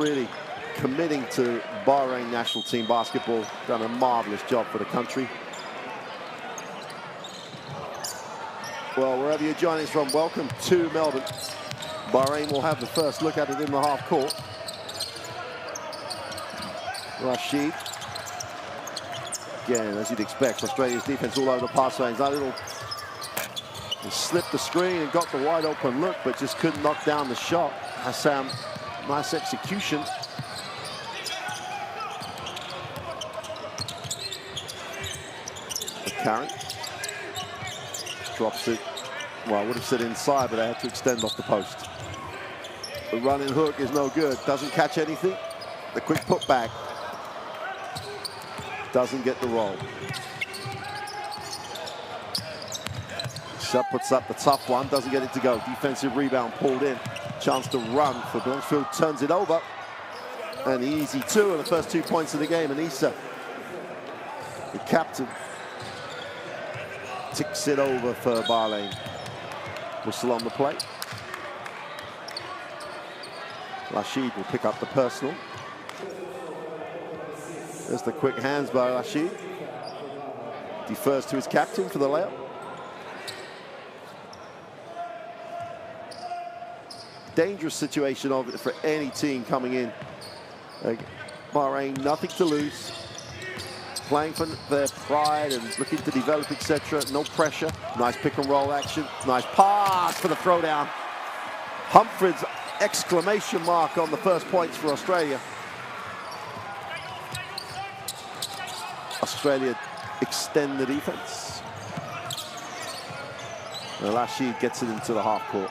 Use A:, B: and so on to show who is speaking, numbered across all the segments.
A: Really committing to Bahrain national team basketball. Done a marvelous job for the country. Well, wherever you're joining us from, welcome to Melbourne. Bahrain will have the first look at it in the half court. Rashid. Again, as you'd expect, Australia's defense all over the pass lanes. That little, he slipped the screen and got the wide open look, but just couldn't knock down the shot. Hassan, nice execution. Karen drops it. Well, I would have said inside, but they had to extend off the post. The running hook is no good. Doesn't catch anything. The quick putback doesn't get the roll. Sub puts up the tough one. Doesn't get it to go. Defensive rebound pulled in. Chance to run for Blanchfield. Turns it over. An easy two of the first 2 points of the game. And Issa, the captain, ticks it over for Bahrain. Whistle on the play. Rashid will pick up the personal. There's the quick hands by Rashid. Defers to his captain for the layup. Dangerous situation of it for any team coming in. Bahrain, nothing to lose. Playing for their pride and looking to develop, etc. No pressure. Nice pick and roll action. Nice pass for the throwdown. Humphreys, exclamation mark on the first points for Australia. Australia extend the defense. And Rashid gets it into the half court.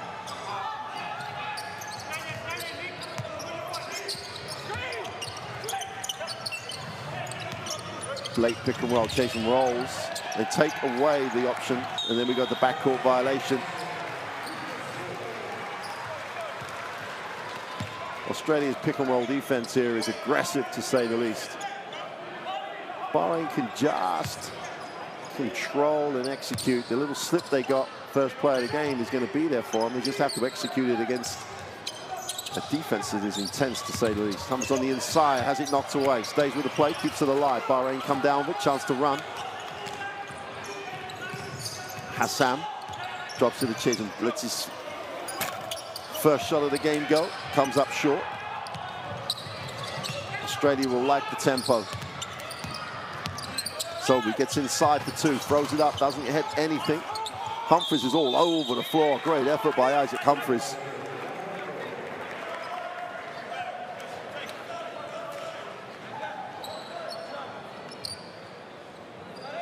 A: Late pick and roll, chasing rolls. They take away the option, and then we got the backcourt violation. Australia's pick and roll defense here is aggressive, to say the least. Bahrain can just control and execute. The little slip they got first play of the game is going to be there for them. They just have to execute it against a defense that is intense, to say the least. Comes on the inside, has it knocked away, stays with the play, keeps it alive. Bahrain come down with a chance to run. Hassan drops to the chisel, lets his first shot of the game go, comes up short. Australia will like the tempo. Sobey gets inside for two, throws it up, doesn't hit anything. Humphreys is all over the floor. Great effort by Isaac Humphreys.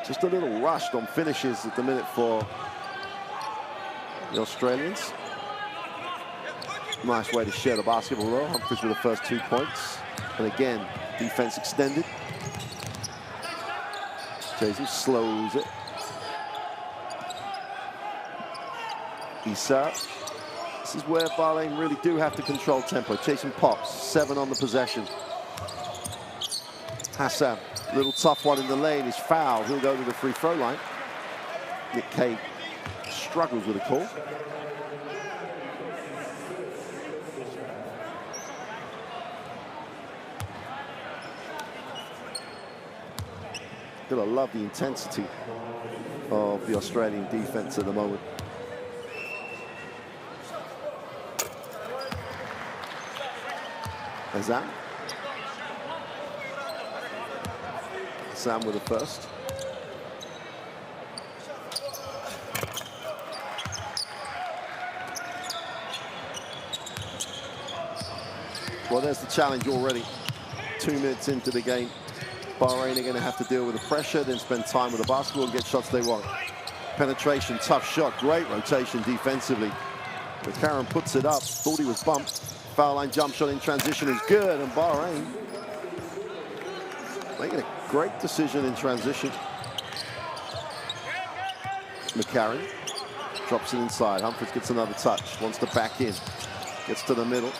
A: Just a little rushed on finishes at the minute for the Australians. Nice way to share the basketball though. Humphreys with the first 2 points. And again, defense extended. Jason slows it. Issa. This is where Bahrain really do have to control tempo. Chasing pops, 7 on the possession. Hassan. Little tough one in the lane is fouled. He'll go to the free throw line. Nick Kay struggles with a call. Gotta love the intensity of the Australian defense at the moment. Azam. Sam with the first. Well, there's the challenge already. 2 minutes into the game. Bahrain are going to have to deal with the pressure, then spend time with the basketball and get shots they want. Penetration, tough shot, great rotation defensively. But Karen puts it up, thought he was bumped. Foul line jump shot in transition is good, and Bahrain making a great decision in transition. McCarron drops it inside. Humphreys gets another touch, wants to back in. Gets to the middle.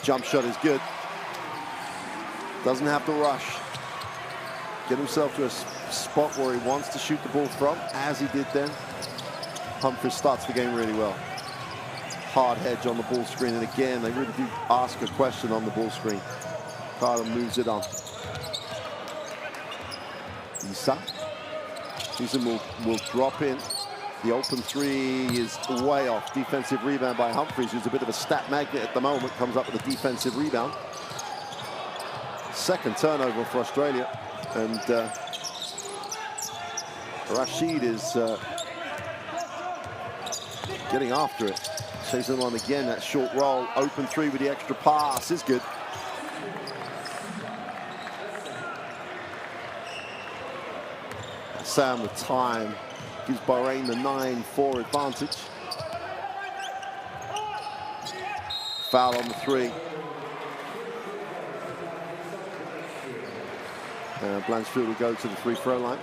A: Jump shot is good. Doesn't have to rush. Get himself to a spot where he wants to shoot the ball from, as he did then. Humphreys starts the game really well. hard hedge on the ball screen. And again, they really do ask a question on the ball screen. Carter moves it on. Isa. Chisholm will drop in. The open three is way off. Defensive rebound by Humphries, who's a bit of a stat magnet at the moment, comes up with a defensive rebound. Second turnover for Australia. And Rashid is getting after it. Chases on again, that short roll. Open three with the extra pass is good. Sam with time gives Bahrain the 9-4 advantage. Foul on the three. Blanchfield will go to the free throw line.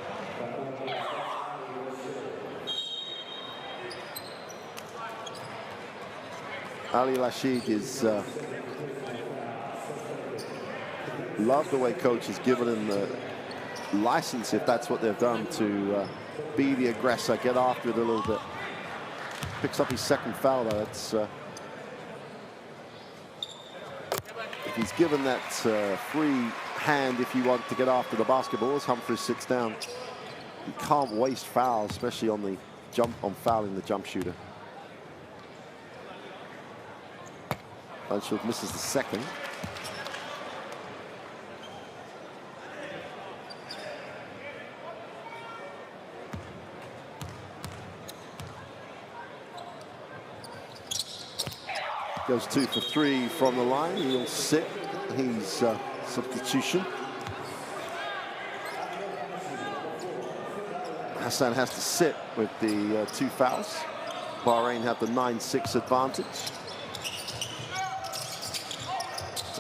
A: Ali Rashid is love the way coach has given him the license, if that's what they've done, to be the aggressor, get after it a little bit. Picks up his second foul though. It's if he's given that free hand, if you want to get after the basketball, as Humphries sits down, you can't waste fouls, especially on the jump, on fouling the jump shooter. Blanchfield misses the second. Goes 2 for 3 from the line. He'll sit. He's substitution. Hassan has to sit with the 2 fouls. Bahrain have the 9-6 advantage.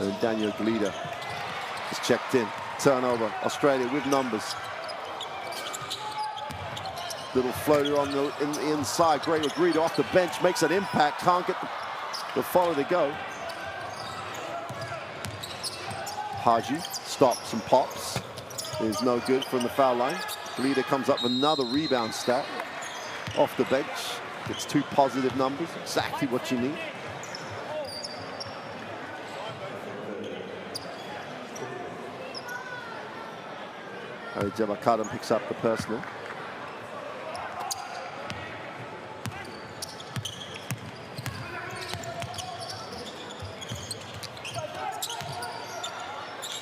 A: And Daniel Glida is checked in. Turnover. Australia with numbers. Little floater on the inside. Great Glida off the bench, makes an impact. Can't get the follow to go. Haji stops and pops. Is no good from the foul line. Glida comes up with another rebound stat off the bench. Gets 2 positive numbers. Exactly what you need. Jabakadam picks up the personal.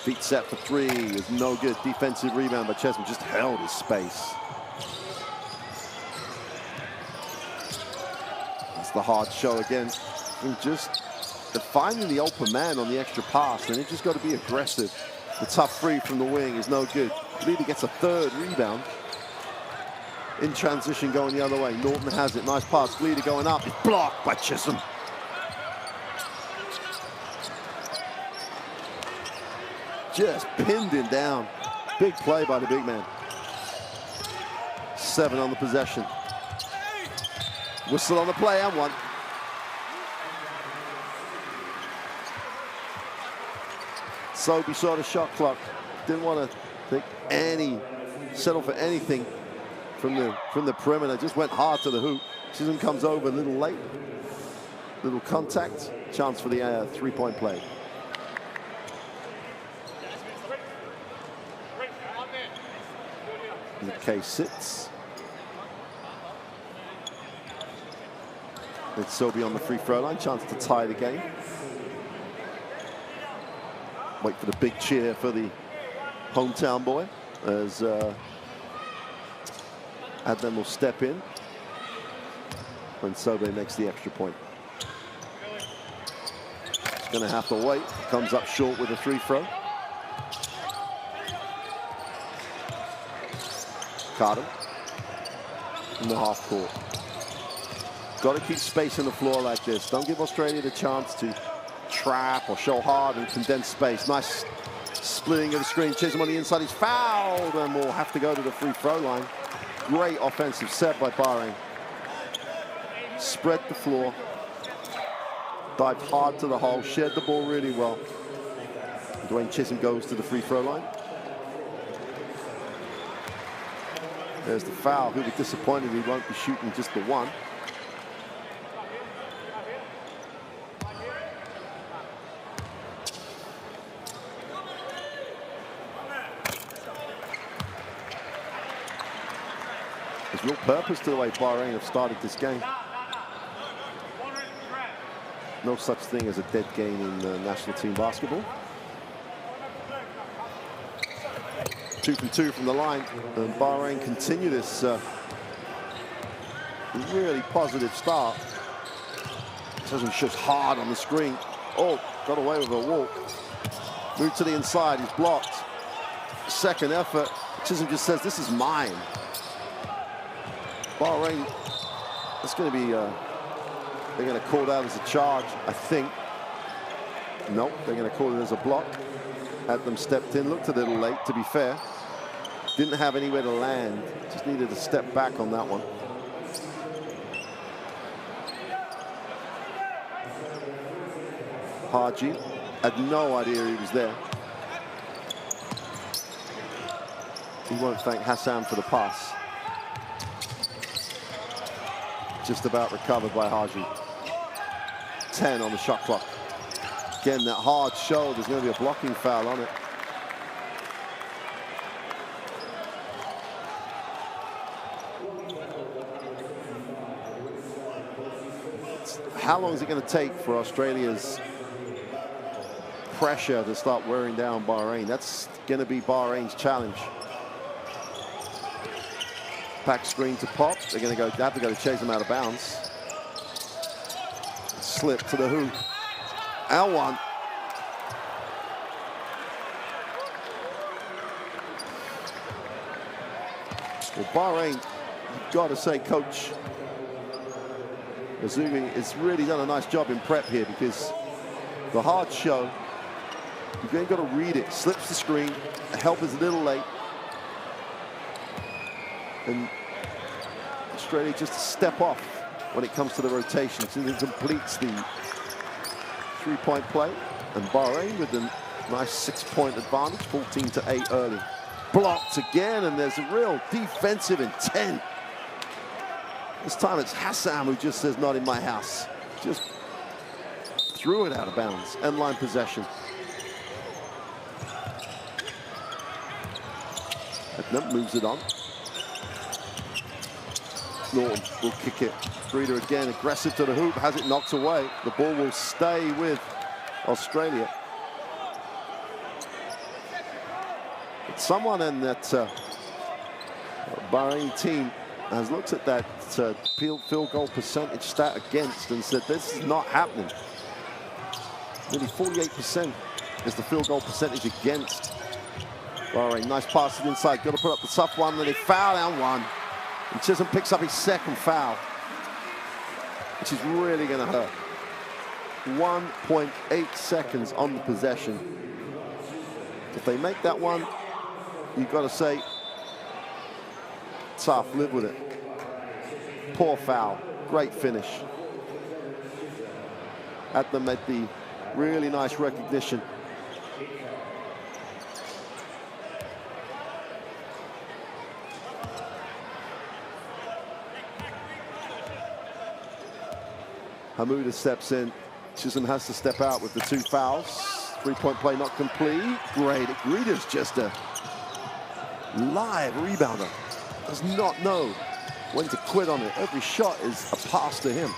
A: Feet set for 3 is no good. Defensive rebound, but Chesman just held his space. That's the hard show again. And just finding the open man on the extra pass, and you just got to be aggressive. The tough free from the wing is no good. Glida gets a 3rd rebound. In transition going the other way. Norton has it. Nice pass. Glida going up. It's blocked by Chisholm. Just pinned him down. Big play by the big man. 7 on the possession. Whistle on the play and 1. Sobey saw the shot clock. Didn't want to settle for anything from the perimeter. Just went hard to the hoop. Chisholm comes over a little late. Little contact. Chance for the 3-point play. McKay sits. It's Sobey on the free throw line. Chance to tie the game. Wait for the big cheer for the hometown boy as Adnan will step in when Sobey makes the extra point. He's going to have to wait. Comes up short with a free throw. Carter in the half court. Got to keep space on the floor like this. Don't give Australia the chance to trap or show hard and condense space. Nice splitting of the screen. Chisholm on the inside. He's fouled and will have to go to the free throw line. Great offensive set by Bahrain. Spread the floor. Dived hard to the hole. Shared the ball really well. Dwayne Chisholm goes to the free throw line. There's the foul. He'll be disappointed he won't be shooting just the 1. There's real purpose to the way Bahrain have started this game. No such thing as a dead game in national team basketball. 2 from 2 from the line, and Bahrain continue this really positive start. Chisholm shoots hard on the screen. Oh, got away with a walk. Moved to the inside, he's blocked. Second effort, Chisholm just says, this is mine. Bahrain, it's going to be, they're going to call that as a charge, I think. Nope, they're going to call it as a block. Adnam stepped in, looked a little late, to be fair. Didn't have anywhere to land, just needed to step back on that one. Haji had no idea he was there. He won't thank Hassan for the pass. Just about recovered by Haji. 10 on the shot clock. Again, that hard show, there's going to be a blocking foul on it. How long is it going to take for Australia's pressure to start wearing down Bahrain? That's going to be Bahrain's challenge. Back screen to Pop. They're going to have to go to chase him out of bounds. Slip to the hoop. And one. Well, Bahrain, you've got to say, Coach Azumi has really done a nice job in prep here, because the hard show, you've got to read it. Slips the screen. Help is a little late. And Australia just a step off when it comes to the rotations, and it completes the three-point play. And Bahrain with a nice 6-point advantage, 14-8 early. Blocked again, and there's a real defensive intent. This time it's Hassan who just says, not in my house. Just threw it out of bounds. End line possession. Adnam moves it on. Norton will kick it. Breeder again, aggressive to the hoop, has it knocked away. The ball will stay with Australia. But someone in that Bahrain team has looked at that field goal percentage stat against and said, this is not happening. Nearly 48% is the field goal percentage against Bahrain. Nice pass to the inside, got to put up the tough one, then they foul and one. And Chisholm picks up his second foul, which is really going to hurt. 1.8 seconds on the possession. If they make that one, you've got to say, tough, live with it. Poor foul, great finish. Adnam made the really nice recognition. Hamuda steps in. Chisholm has to step out with the 2 fouls. 3-point play not complete. Great. Reader's just a live rebounder. Does not know when to quit on it. Every shot is a pass to him.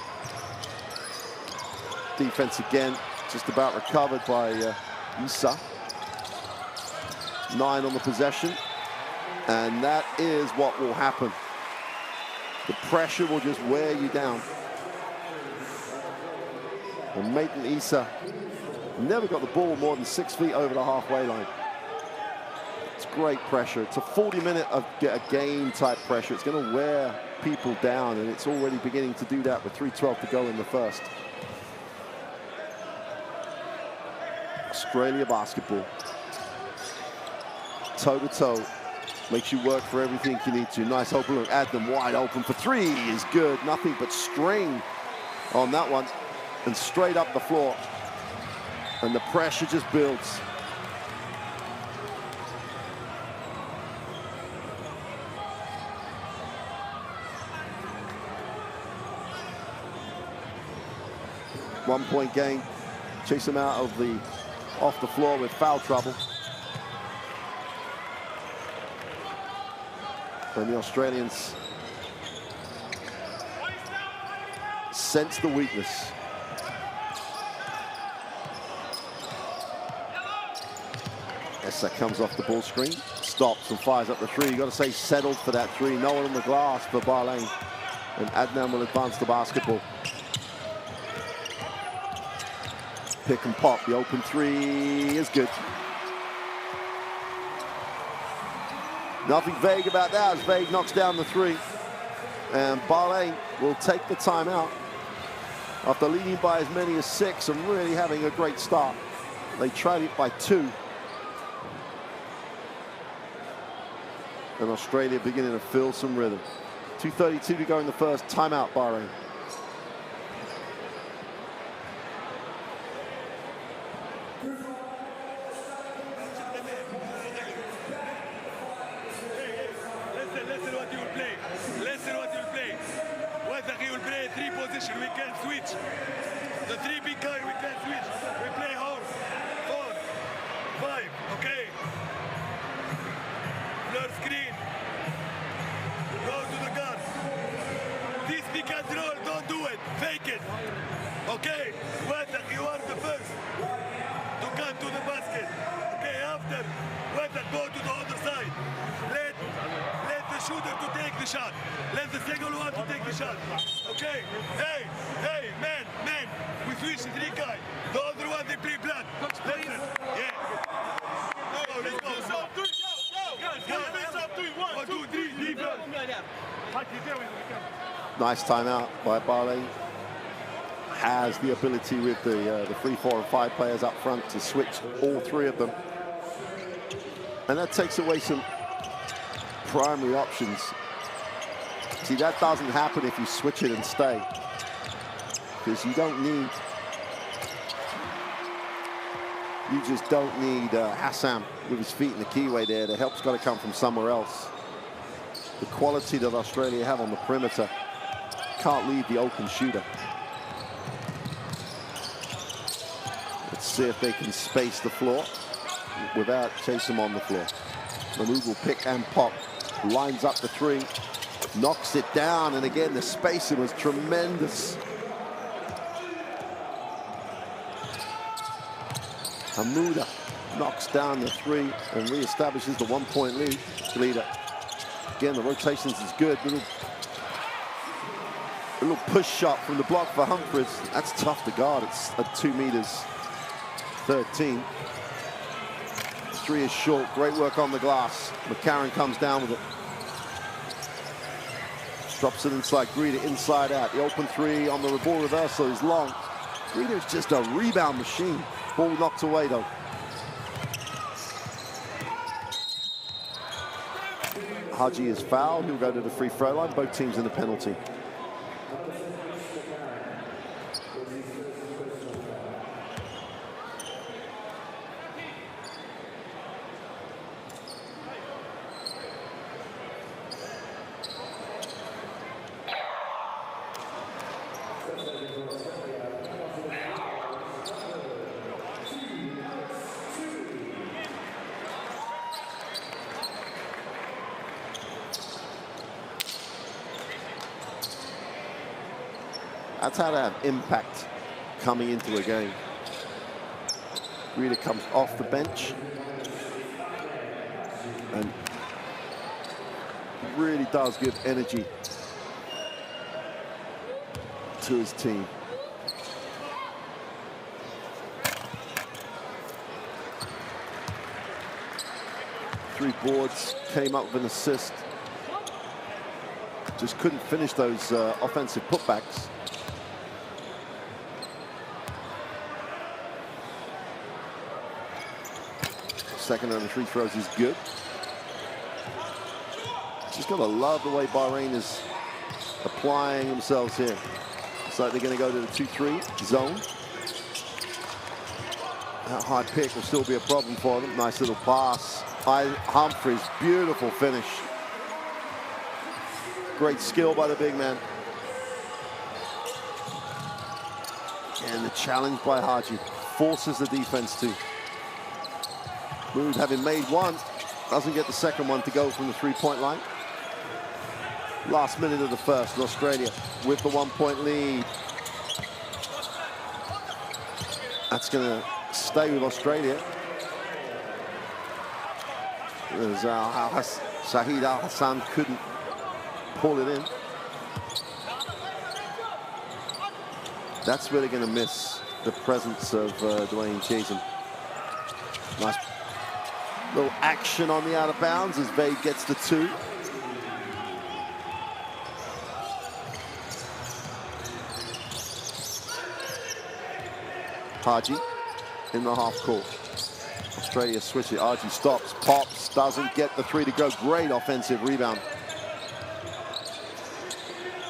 A: Defense again, just about recovered by Issa. 9 on the possession. And that is what will happen. The pressure will just wear you down. And Maiten Issa never got the ball more than 6 feet over the halfway line. It's great pressure. It's a 40-minute of a game type pressure. It's going to wear people down, and it's already beginning to do that with 3:12 to go in the first. Australia basketball. Toe-to-toe. Makes you work for everything you need to. Nice open look. Adnam wide open for 3 is good. Nothing but string on that one. And straight up the floor. And the pressure just builds. One-point game. Chase him out of off the floor with foul trouble. And the Australians sense the weakness. Essa comes off the ball screen, stops and fires up the three. You've got to say settled for that three. No one on the glass for Bahrain. And Adnan will advance the basketball. Pick and pop, the open three is good. Nothing vague about that as Vague knocks down the three. And Bahrain will take the timeout after leading by as many as 6 and really having a great start. They trail it by 2. And Australia beginning to feel some rhythm. 2:32 to go in the first. Timeout, Bahrain.
B: Listen what you will play. Listen what you will play. Whether he will play 3 position, we can switch. The 3 big guy, we can switch. We play horse. 4, 5, okay? Blur screen. Go to the guard. This pick and roll, don't do it. Fake it. Okay? Whether you are the first to come to the basket. Okay, after, whether go to the other side. Let the shooter to take the shot. Let the second one to take the shot. Okay? Hey, man. We switch 3 guys. The other one, they play blood. Listen. Yeah. Go, let's go.
A: Nice timeout by Bahrain. Has the ability with the 3, 4, and 5 players up front to switch all 3 of them. And that takes away some primary options. See, that doesn't happen if you switch it and stay. Because you just don't need Hassan with his feet in the keyway there. The help's got to come from somewhere else. The quality that Australia have on the perimeter can't leave the open shooter. Let's see if they can space the floor without chasing on the floor. Mahmoud will pick and pop, lines up the 3, knocks it down, and again the spacing was tremendous. Hamouda knocks down the 3 and reestablishes the 1-point lead. Again, the rotations is good. Little push shot from the block for Humphries. That's tough to guard. It's at 2 meters 13. 3 is short. Great work on the glass. McCarron comes down with it. Drops it inside. Greeder inside out. The open 3 on the ball reversal is long. Greeder is just a rebound machine. Ball knocked away though. Haji is fouled. He'll go to the free throw line. Both teams in the penalty. That's how to have impact coming into a game. Greeder comes off the bench and really does give energy to his team. Three boards, came up with an assist. Just couldn't finish those offensive putbacks. Second on the free throws is good. Just gotta love the way Bahrain is applying themselves here. Looks like they're gonna go to the 2-3 zone. That high pick will still be a problem for them. Nice little pass. Humphries, beautiful finish. Great skill by the big man. And the challenge by Haji forces the defense to. Mood having made one, doesn't get the second one to go from the 3-point line. Last minute of the first, and Australia with the 1-point lead. That's going to stay with Australia. Shahid Al Hassan couldn't pull it in. That's where they're going to miss the presence of Dwayne Chatham. Nice little action on the out of bounds as Vade gets the 2. Haji in the half court. Australia switch it. Haji stops, pops, doesn't get the 3 to go. Great offensive rebound.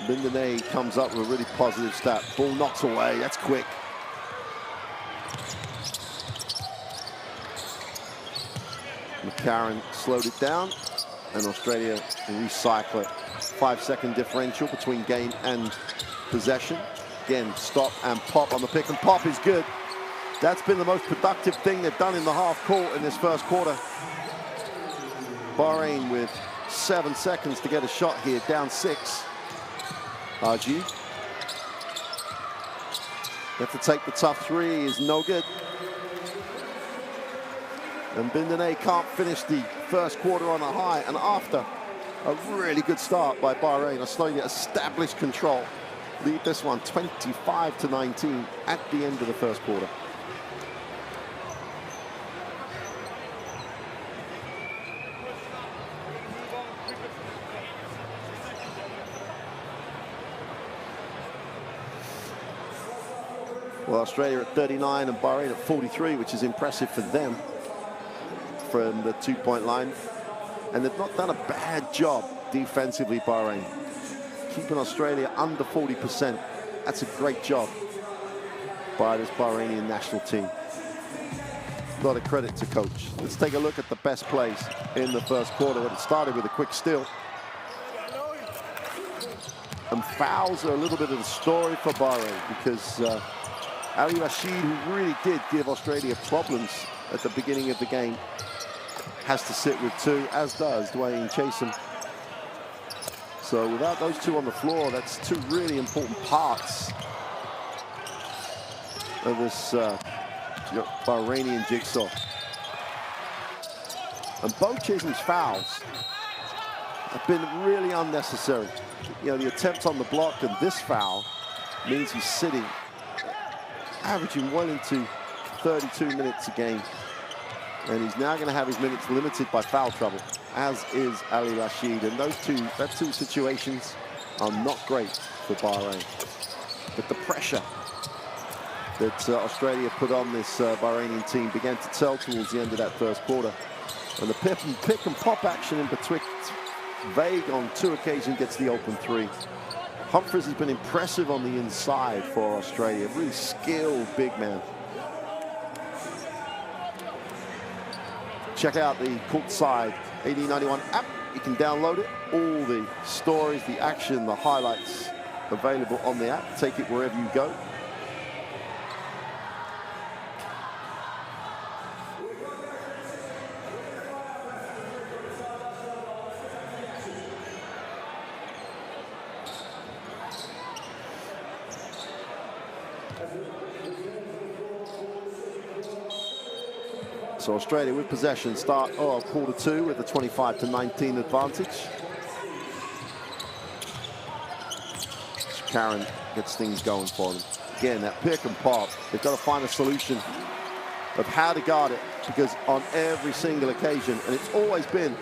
A: Bindane comes up with a really positive stat. Ball knocked away. That's quick. McCarron slowed it down, and Australia recycle it. 5-second differential between game and possession. Again, stop and pop on the pick, and pop is good. That's been the most productive thing they've done in the half court in this first quarter. Bahrain with 7 seconds to get a shot here, down 6. Haji. You have to take the tough 3, is no good. And Bindane can't finish the first quarter on a high, and after a really good start by Bahrain, Australia established control. Lead this one 25-19 at the end of the first quarter. Well, Australia at 39 and Bahrain at 43, which is impressive for them from the 2-point line. And they've not done a bad job defensively, Bahrain. Keeping Australia under 40%. That's a great job by this Bahraini national team. A lot of credit to coach. Let's take a look at the best plays in the first quarter. It started with a quick steal. And fouls are a little bit of the story for Bahrain because Ali Rashid, who really did give Australia problems at the beginning of the game, has to sit with 2, as does Dwayne Chatham. So without those 2 on the floor, that's 2 really important parts of this Bahrainian jigsaw. And both Chisholm's fouls have been really unnecessary. You know, the attempt on the block and this foul means he's sitting, averaging well into 32 minutes a game. And he's now going to have his minutes limited by foul trouble, as is Ali Rashid. And those two situations are not great for Bahrain. But the pressure that Australia put on this Bahraini team began to tell towards the end of that first quarter. And the pick and pop action in betwixt Vague on 2 occasions gets the open 3. Humphries has been impressive on the inside for Australia. Really skilled big man. Check out the courtside AD91 app. You can download it. All the stories, the action, the highlights available on the app. Take it wherever you go. So Australia with possession start quarter 2 with a 25-19 advantage. Karen gets things going for them. Again, that pick and pop, they've got to find a solution of how to guard it, because on every single occasion, and it's always been,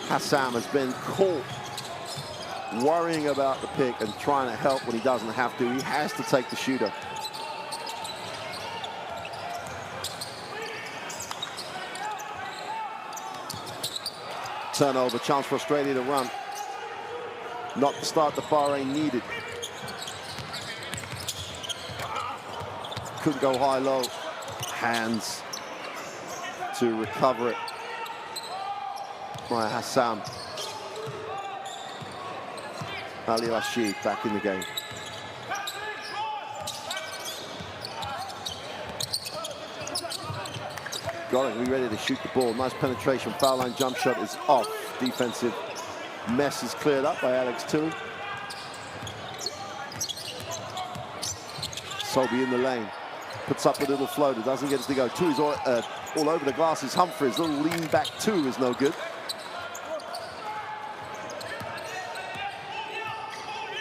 A: Hassan has been caught worrying about the pick and trying to help when he doesn't have to. He has to take the shooter. Turnover, chance for Australia to run. Not the start that Bahrain needed. Couldn't go high-low. Hands to recover it by Hassan. Ali Rashid back in the game. Got it, we ready to shoot the ball. Nice penetration, foul line jump shot is off. Defensive mess is cleared up by Alex Tilley. Sobey in the lane. Puts up a little floater, doesn't get it to go. Two is all over the glasses. Humphries, little lean back two is no good.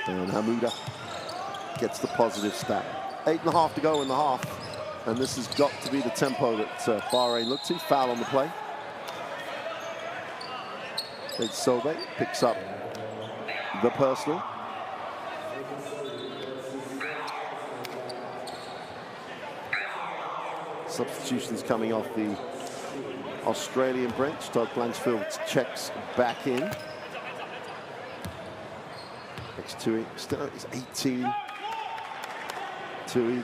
A: And Hamuda gets the positive stat. 8.5 to go in the half. And this has got to be the tempo that Bahrain look to. Foul on the play. Sobe picks up the personal. Substitutions coming off the Australian bench. Todd Blanchfield checks back in. Next to it, still is 18. Two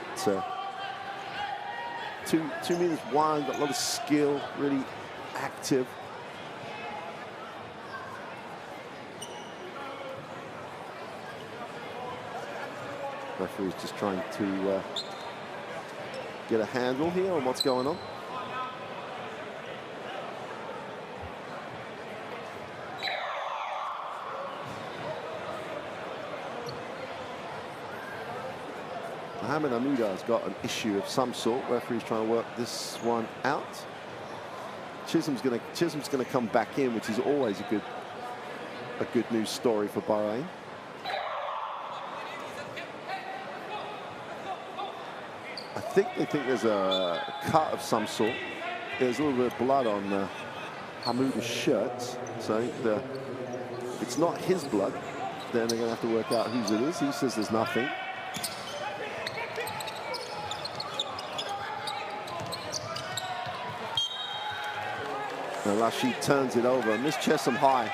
A: meters wide, got a lot of skill, really active. Referee's just trying to get a handle here on what's going on. Mohamed Hamuda has got an issue of some sort. Referee's trying to work this one out. Chisholm's gonna come back in, which is always a good news story for Bahrain. I think they think there's a cut of some sort. There's a little bit of blood on Hamuda's shirt, so if it's not his blood, then they're going to have to work out whose it is. He says there's nothing. Now Rashid turns it over and missed Chesham high.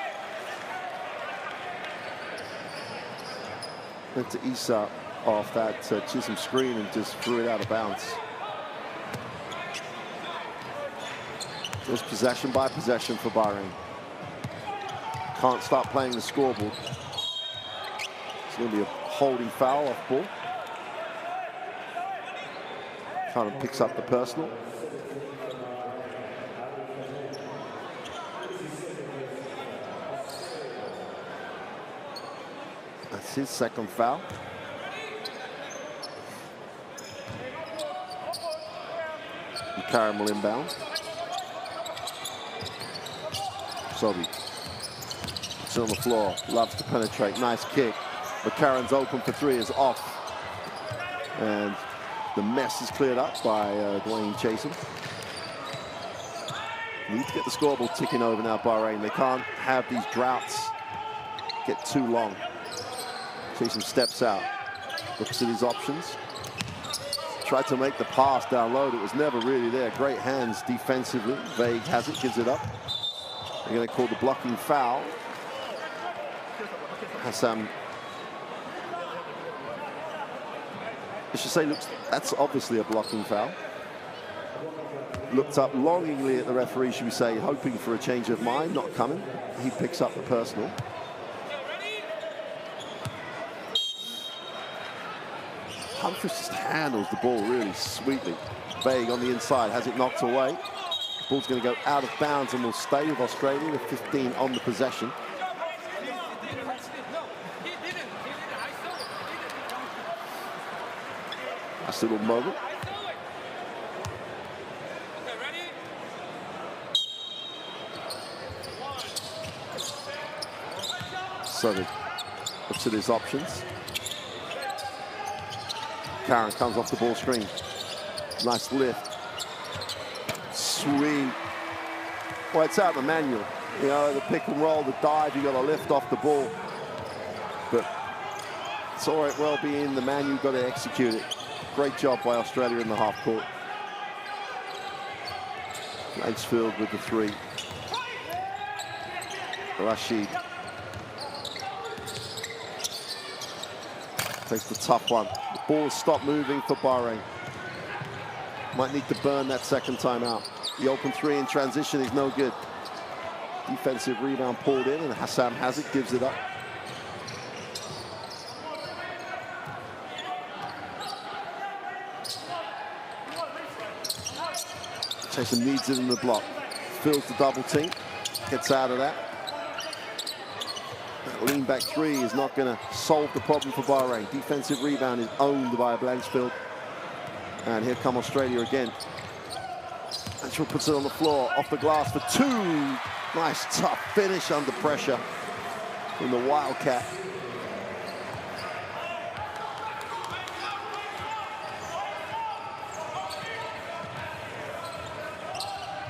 A: Went to Isa off that Chisholm screen and just threw it out of bounds. It was possession by possession for Bahrain. Can't start playing the scoreboard. It's going to be a holding foul off ball. Kind of picks up the personal. That's his second foul. Karim will inbound. Sobi. It's on the floor. Loves to penetrate. Nice kick. But Karen's open for three, is off. And the mess is cleared up by Dwayne Chasen. Need to get the scoreboard ticking over now, Bahrain. They can't have these droughts get too long. Chasen steps out. Looks at his options. Tried to make the pass down low. It was never really there. Great hands defensively. Vague has it, gives it up. They're going to call the blocking foul. Hassan, I should say, looks, that's obviously a blocking foul. Looked up longingly at the referee, should we say, hoping for a change of mind, not coming. He picks up the personal. Humphries just handles the ball really sweetly. Vague on the inside, has it knocked away. Ball's going to go out of bounds and will stay with Australia with 15 on the possession. Nice little moment. So he looks at his options. Karen comes off the ball screen. Nice lift. Sweet. Well, it's out of the manual. You know, the pick and roll, the dive, you got to lift off the ball. But it's all right, well be in the manual, got to execute it. Great job by Australia in the half court. Blanchfield with the three. Rashid takes the tough one. The ball stopped moving for Bahrain. Might need to burn that second timeout. The open three in transition is no good. Defensive rebound pulled in, and Hassan has it, gives it up. Jason needs it in the block. Fills the double team, gets out of that. That lean back three is not going to solve the problem for Bahrain. Defensive rebound is owned by Blanchfield. And here come Australia again. And she puts it on the floor, off the glass for two. Nice tough finish under pressure from the Wildcat.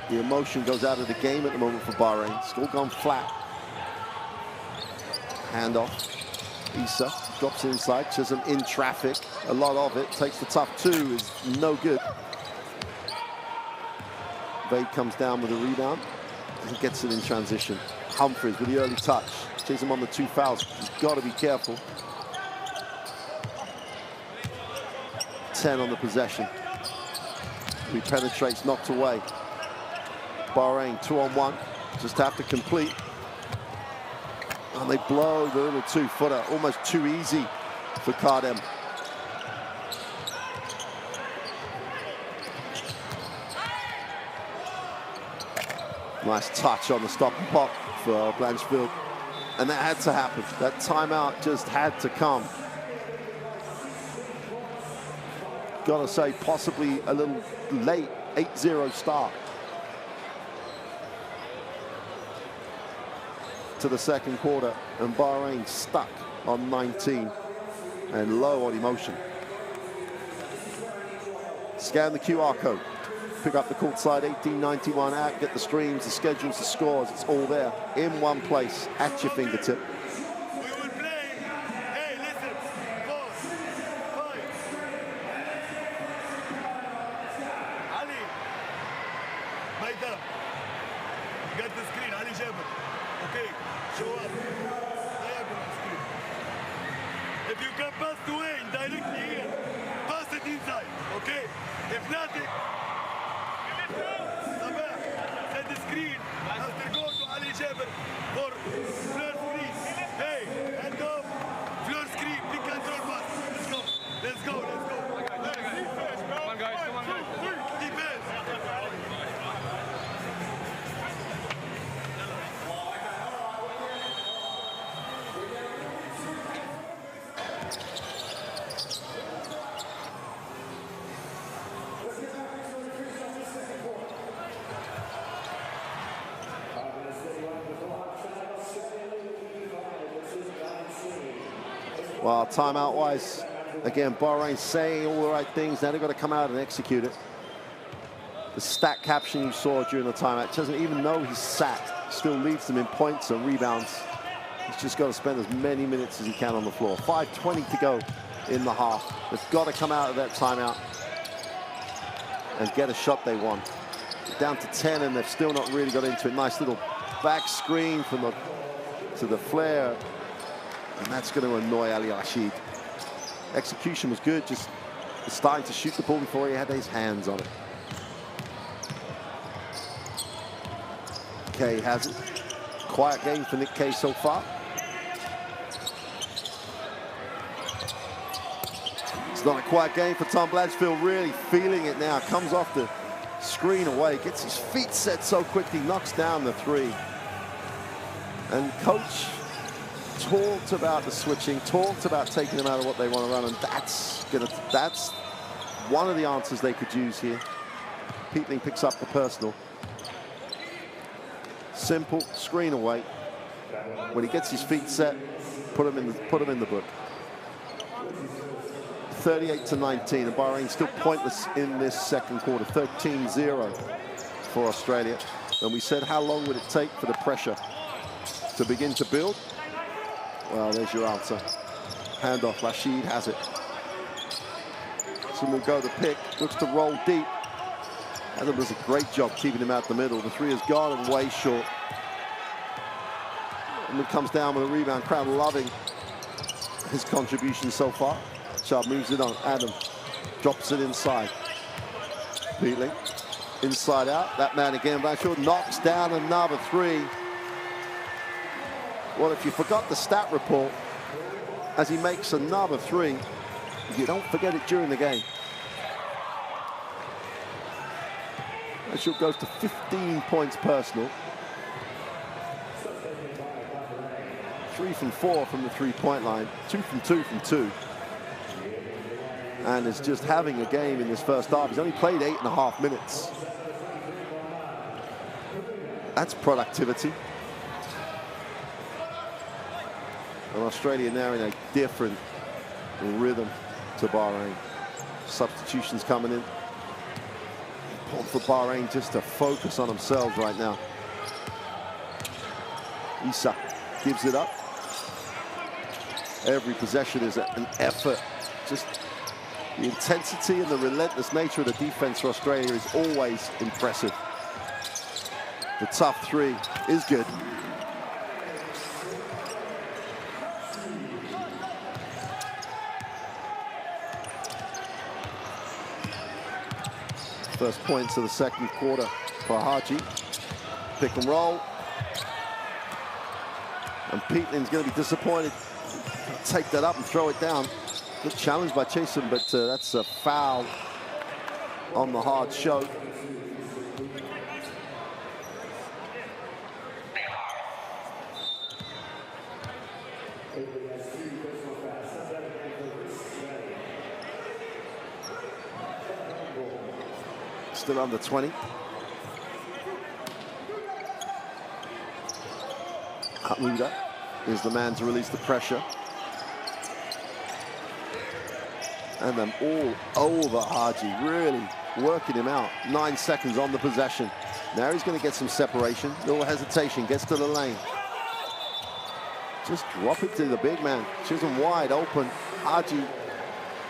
A: The emotion goes out of the game at the moment for Bahrain. It's all gone flat. Handoff. Issa drops it inside. Chisholm in traffic. A lot of it. Takes the tough two. Is no good. Vade comes down with a rebound. He gets it in transition. Humphries with the early touch. Chisholm on the 2 fouls. He's got to be careful. 10 on the possession. He penetrates, knocked away. Bahrain 2-on-1, just have to complete. And they blow the little 2-footer, almost too easy for Kardem. Nice touch on the stop and pop for Blanchfield. And that had to happen. That timeout just had to come. Gotta say, possibly a little late 8-0 start to the second quarter, and Bahrain stuck on 19 and low on emotion. Scan the QR code, pick up the courtside 1891 app, get the streams, the schedules, the scores, it's all there in one place at your fingertip.
B: We will play. Hey, listen. 4, 5. Ali. Maidam. Get the screen. Ali Jabir. Okay. Show up. Diagonal screen. If you can pass to Wayne directly here, pass it inside. Okay? If nothing, set the screen. After go to Ali Jabir for floor screen. Hey, hand off. Floor screen. Pick and roll pass. Let's go. Let's go. Let's go. Defense, bro. Come on, guys. Come on, guys. Defense.
A: Well, timeout-wise, again, Bahrain saying all the right things. Now they've got to come out and execute it. The stat caption you saw during the timeout doesn't even know he's sat. Still leads them in points and rebounds. He's just got to spend as many minutes as he can on the floor. 5:20 to go in the half. They've got to come out of that timeout and get a shot they want. Down to 10, and they've still not really got into it. Nice little back screen from the flare. And that's going to annoy Ali Rashid. Execution was good, just starting to shoot the ball before he had his hands on it. Kay has it. Quiet game for Nick Kay so far. It's not a quiet game for Tom Blanchfield, really feeling it now. Comes off the screen away, gets his feet set so quickly, knocks down the 3. And coach talked about the switching, talked about taking them out of what they want to run, and that's one of the answers they could use here. Peatling picks up the personal. Simple, screen away. When he gets his feet set, put him in the book. 38-19, and Bahrain still pointless in this second quarter. 13-0 for Australia. And we said, how long would it take for the pressure to begin to build? Well, there's your answer. Handoff, Rashid has it. So we'll go the pick, looks to roll deep. Adam does a great job keeping him out the middle. The 3 has gone and way short. And it comes down with a rebound. Crowd loving his contribution so far. Chubb moves it on. Adam drops it inside. Peatling, inside out. That man again, Blanchfield knocks down another 3. Well, if you forgot the stat report, as he makes another 3, you don't forget it during the game. Blanchfield goes to 15 points personal. 3 from 4 from the 3-point line. 2 from 2 from 2. and is just having a game in this first half. He's only played 8.5 minutes. That's productivity. And Australia now in a different rhythm to Bahrain. Substitutions coming in. Important for Bahrain just to focus on themselves right now. Issa gives it up. Every possession is an effort. Just the intensity and the relentless nature of the defense for Australia is always impressive. The tough three is good. First points of the second quarter for Haji. Pick and roll. And Peatland's going to be disappointed. Take that up and throw it down. Good challenge by Chasen, but that's a foul on the hard show. Still under 20. Aluda is the man to release the pressure. And then all over Haji, really working him out. 9 seconds on the possession. Now he's going to get some separation. Little hesitation, gets to the lane. Just drop it to the big man. Chisholm wide open. Haji,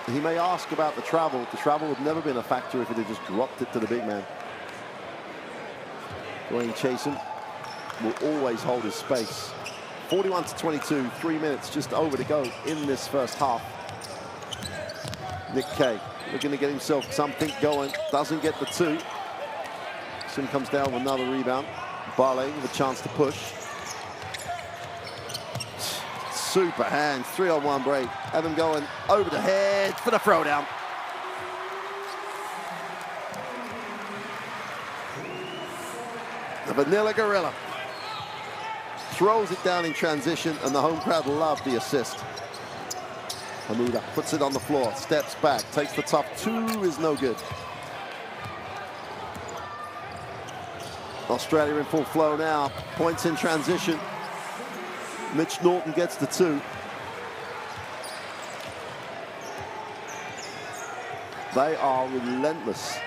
A: he may ask about the travel. The travel would never been a factor if it had just dropped it to the big man. Dwayne Chasen will always hold his space. 41-22, 3 minutes just over to go in this first half. Nick Kay looking to get himself something going. Doesn't get the two. Soon comes down with another rebound. Bahrain with a chance to push. Super hand, 3-on-1 break. Adam going over the head for the throwdown. The Vanilla Gorilla throws it down in transition, and the home crowd love the assist. Hamuda puts it on the floor, steps back, takes the top two, is no good. Australia in full flow now, points in transition. Mitch Norton gets the two. They are relentless.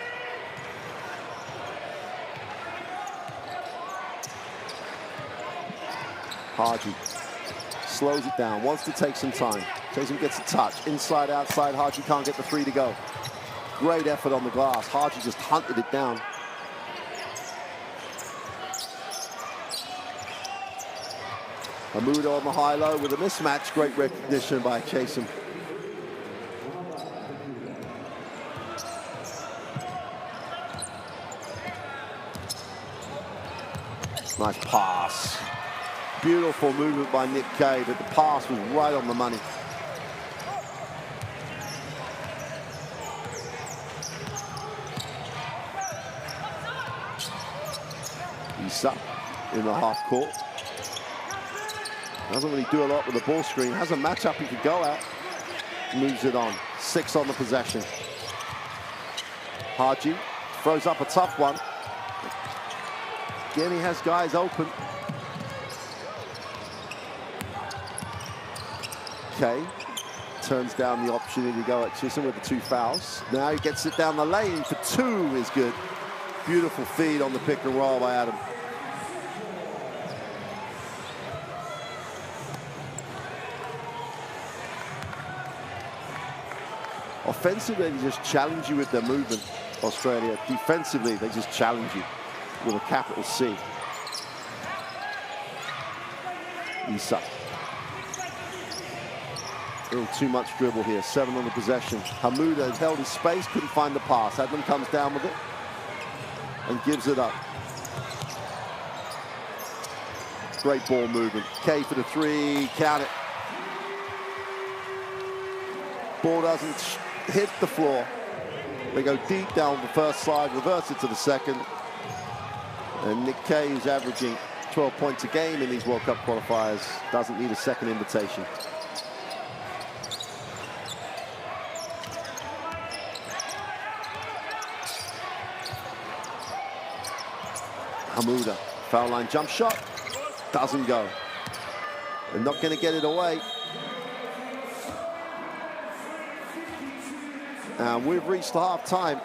A: Haji slows it down, wants to take some time. Jason gets a touch, inside, outside. Haji can't get the three to go. Great effort on the glass. Haji just hunted it down. Hamuda on the high-low with a mismatch. Great recognition by Chasen. Nice pass. Beautiful movement by Nick Kay, but the pass was right on the money. Issa in the half court. Doesn't really do a lot with the ball screen. Has a matchup he could go at. Moves it on. 6 on the possession. Haji throws up a tough one. Again, he has guys open. Kay turns down the opportunity to go at Chisholm with the 2 fouls. Now he gets it down the lane for 2 is good. Beautiful feed on the pick and roll by Adam. Offensively, they just challenge you with their movement, Australia. Defensively, they just challenge you with a capital C. Issa. A little too much dribble here. 7 on the possession. Hamuda has held his space, couldn't find the pass. Adam comes down with it and gives it up. Great ball movement. Kay for the 3, count it. Ball doesn't hit the floor. They go deep down the first side, reverse it to the second. And Nick Kay, who's averaging 12 points a game in these World Cup qualifiers, doesn't need a second invitation. Hamouda, foul line jump shot, doesn't go. They're not going to get it away. And we've reached half time.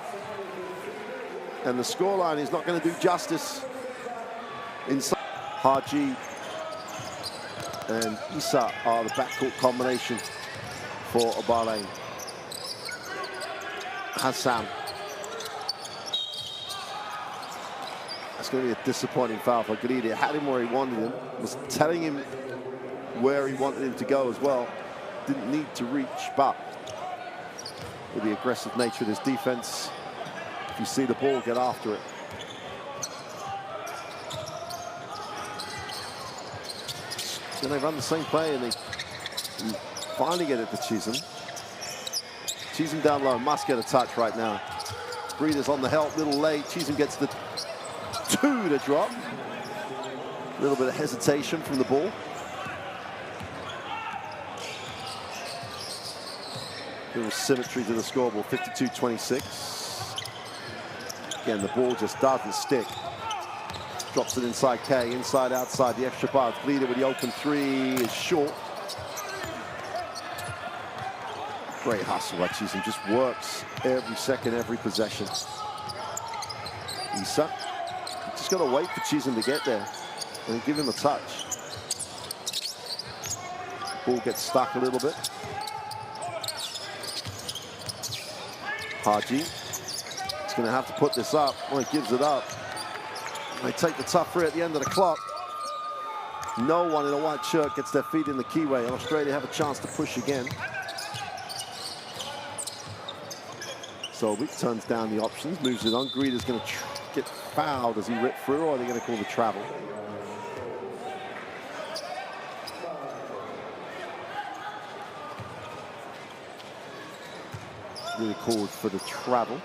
A: And the scoreline is not going to do justice. Inside, Haji and Issa are the backcourt combination for Bahrain. Hassan. That's going to be a disappointing foul for Gride. Had him where he wanted him. Was telling him where he wanted him to go as well. Didn't need to reach, but with the aggressive nature of this defense, if you see the ball, get after it. So they run the same play and they finally get it to Chisholm. Chisholm down low, must get a touch right now. Gride's on the help, little late. Chisholm gets the 2 to drop. A little bit of hesitation from the ball. Little symmetry to the scoreboard, 52-26. Again, the ball just doesn't stick. Drops it inside K, inside, outside, the extra bar. Gride with the open 3 is short. Great hustle by Chisholm, just works every second, every possession. Issa, just got to wait for Chisholm to get there and give him a touch. Ball gets stuck a little bit. Haji is going to have to put this up. Well, he gives it up. They take the tough free at the end of the clock. No one in a white shirt gets their feet in the keyway, and Australia have a chance to push again. So Wick turns down the options, moves it on. Gride is going to get fouled as he ripped through, or are they going to call the travel? Really called for the travel.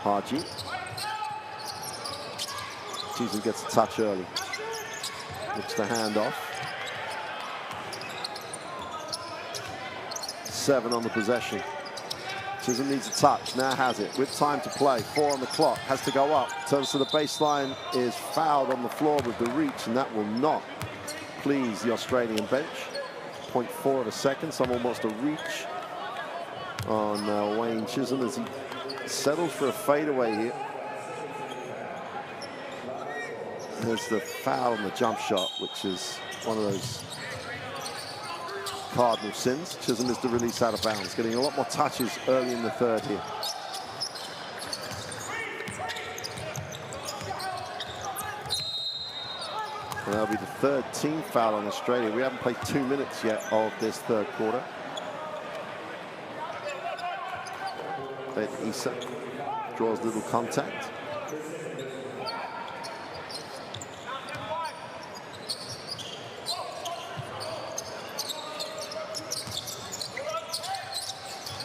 A: Haji. Chisholm gets a touch early. Looks the hand off. 7 on the possession. Chisholm needs a touch, now has it, with time to play. 4 on the clock, has to go up. Turns to the baseline, is fouled on the floor with the reach, and that will not please the Australian bench. 0.4 of a second, someone wants to reach on Wayne Chisholm as he settles for a fadeaway here. There's the foul on the jump shot, which is one of those cardinal sins. Chisholm is the release out of bounds, getting a lot more touches early in the third here. And that'll be the 3rd team foul on Australia. We haven't played 2 minutes yet of this third quarter. Ben Issa draws little contact.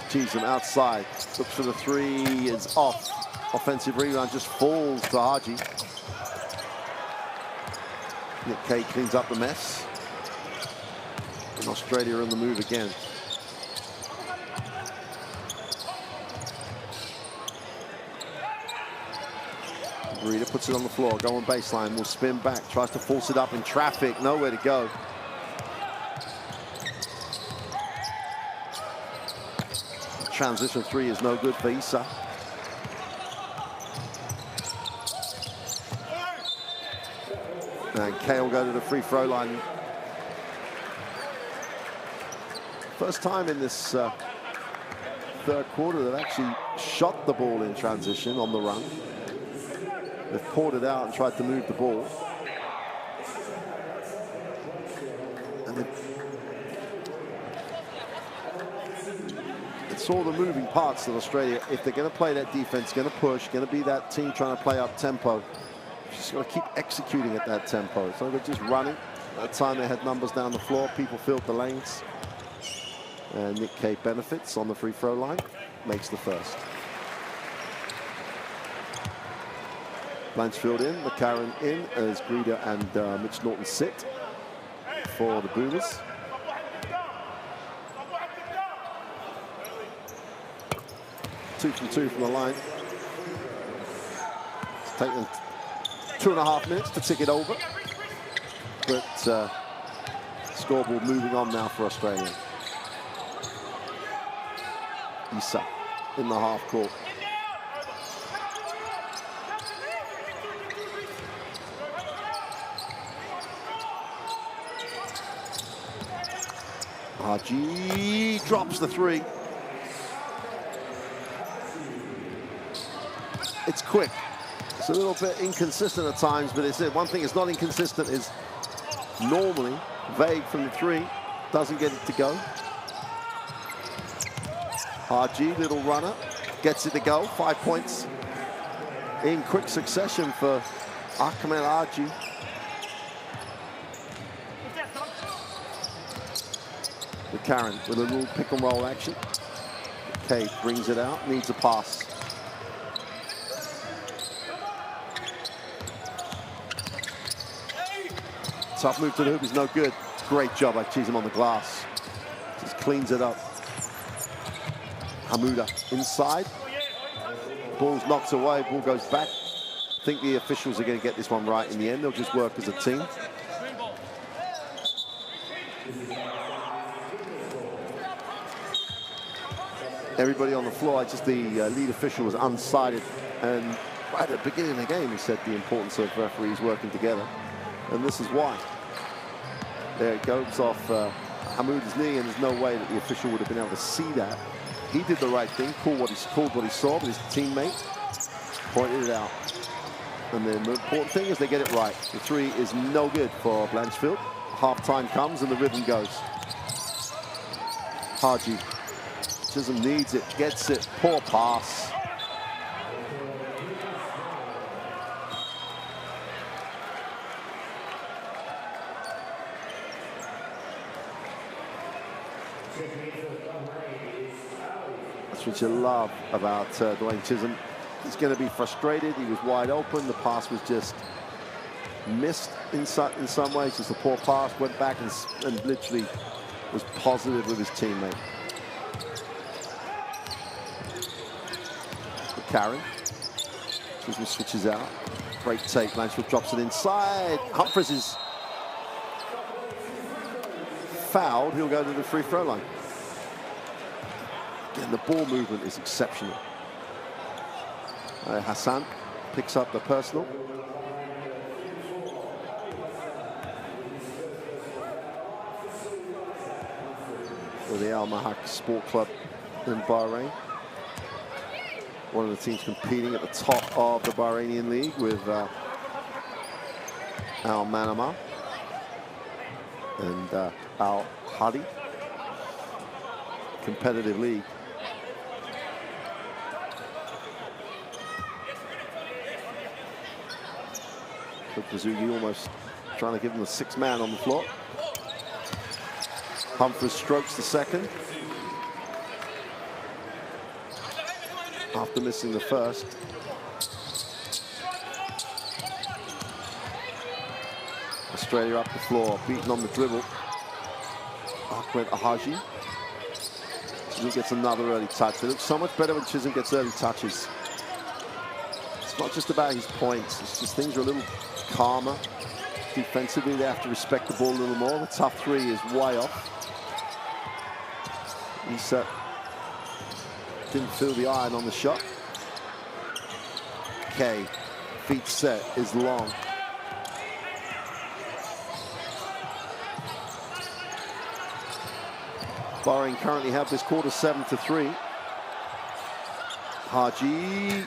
A: Chisholm outside, looks for the 3, is off. Offensive rebound just falls to Haji. Nick Kay cleans up the mess. And Australia on the move again. Gride puts it on the floor, going baseline, will spin back, tries to force it up in traffic, nowhere to go. Transition 3 is no good for Issa. And Kay will go to the free throw line. First time in this third quarter they've actually shot the ball in transition on the run. They've poured it out and tried to move the ball. And it's all the moving parts that Australia, if they're going to play that defense, going to push, going to be that team trying to play up tempo, just got to keep executing at that tempo. So they're just running. At the time they had numbers down the floor, people filled the lanes. And Nick Kay benefits on the free throw line, makes the first. Blanchfield in, McCarron in, as Gride and Mitch Norton sit for the Boomers. 2 from 2 from the line. It's taken 2.5 minutes to tick it over. But scoreboard moving on now for Australia. Issa in the half court. RG drops the 3. It's quick. It's a little bit inconsistent at times, but it's one thing it's not inconsistent is normally vague from the 3, doesn't get it to go. RG, little runner, gets it to go. 5 points in quick succession for Ahmed RG. With Karen with a little pick and roll action. K brings it out, needs a pass. Tough move to the hoop is no good. Great job by Chisholm on the glass. Just cleans it up. Hamouda inside. Ball's knocked away, ball goes back. I think the officials are going to get this one right in the end. They'll just work as a team. Everybody on the floor, just the lead official was unsighted. And right at the beginning of the game, he said the importance of referees working together. And this is why. There it goes off Hamouda's knee, and there's no way that the official would have been able to see that. He did the right thing, called what he saw, but his teammate pointed it out. And the important thing is they get it right. The 3 is no good for Blanchfield. Half-time comes and the rhythm goes. Haji. Chisholm needs it, gets it, poor pass. That's what you love about Dwayne Chisholm. He's going to be frustrated. He was wide open. The pass was just missed in some ways. Just a poor pass. Went back and literally was positive with his teammate. Karen. Chisholm switches out. Great take. Blanchfield drops it inside. Humphries is fouled. He'll go to the free throw line. Again, the ball movement is exceptional. Hassan picks up the personal. For the Al Mahak Sport Club in Bahrain. One of the teams competing at the top of the Bahrainian League with Al Manama and Al Hadi. Competitive league. Kazugi almost trying to give him a 6-man on the floor. Humphries strokes the second. After missing the first. Australia up the floor, beaten on the dribble. Ahmed Ahaji. Chisholm gets another early touch. It looks so much better when Chisholm gets early touches. It's not just about his points, it's just things are a little calmer. Defensively, they have to respect the ball a little more. The tough 3 is way off. Issa didn't feel the iron on the shot. K, feet set, is long. Bahrain currently have this quarter 7-3. Haji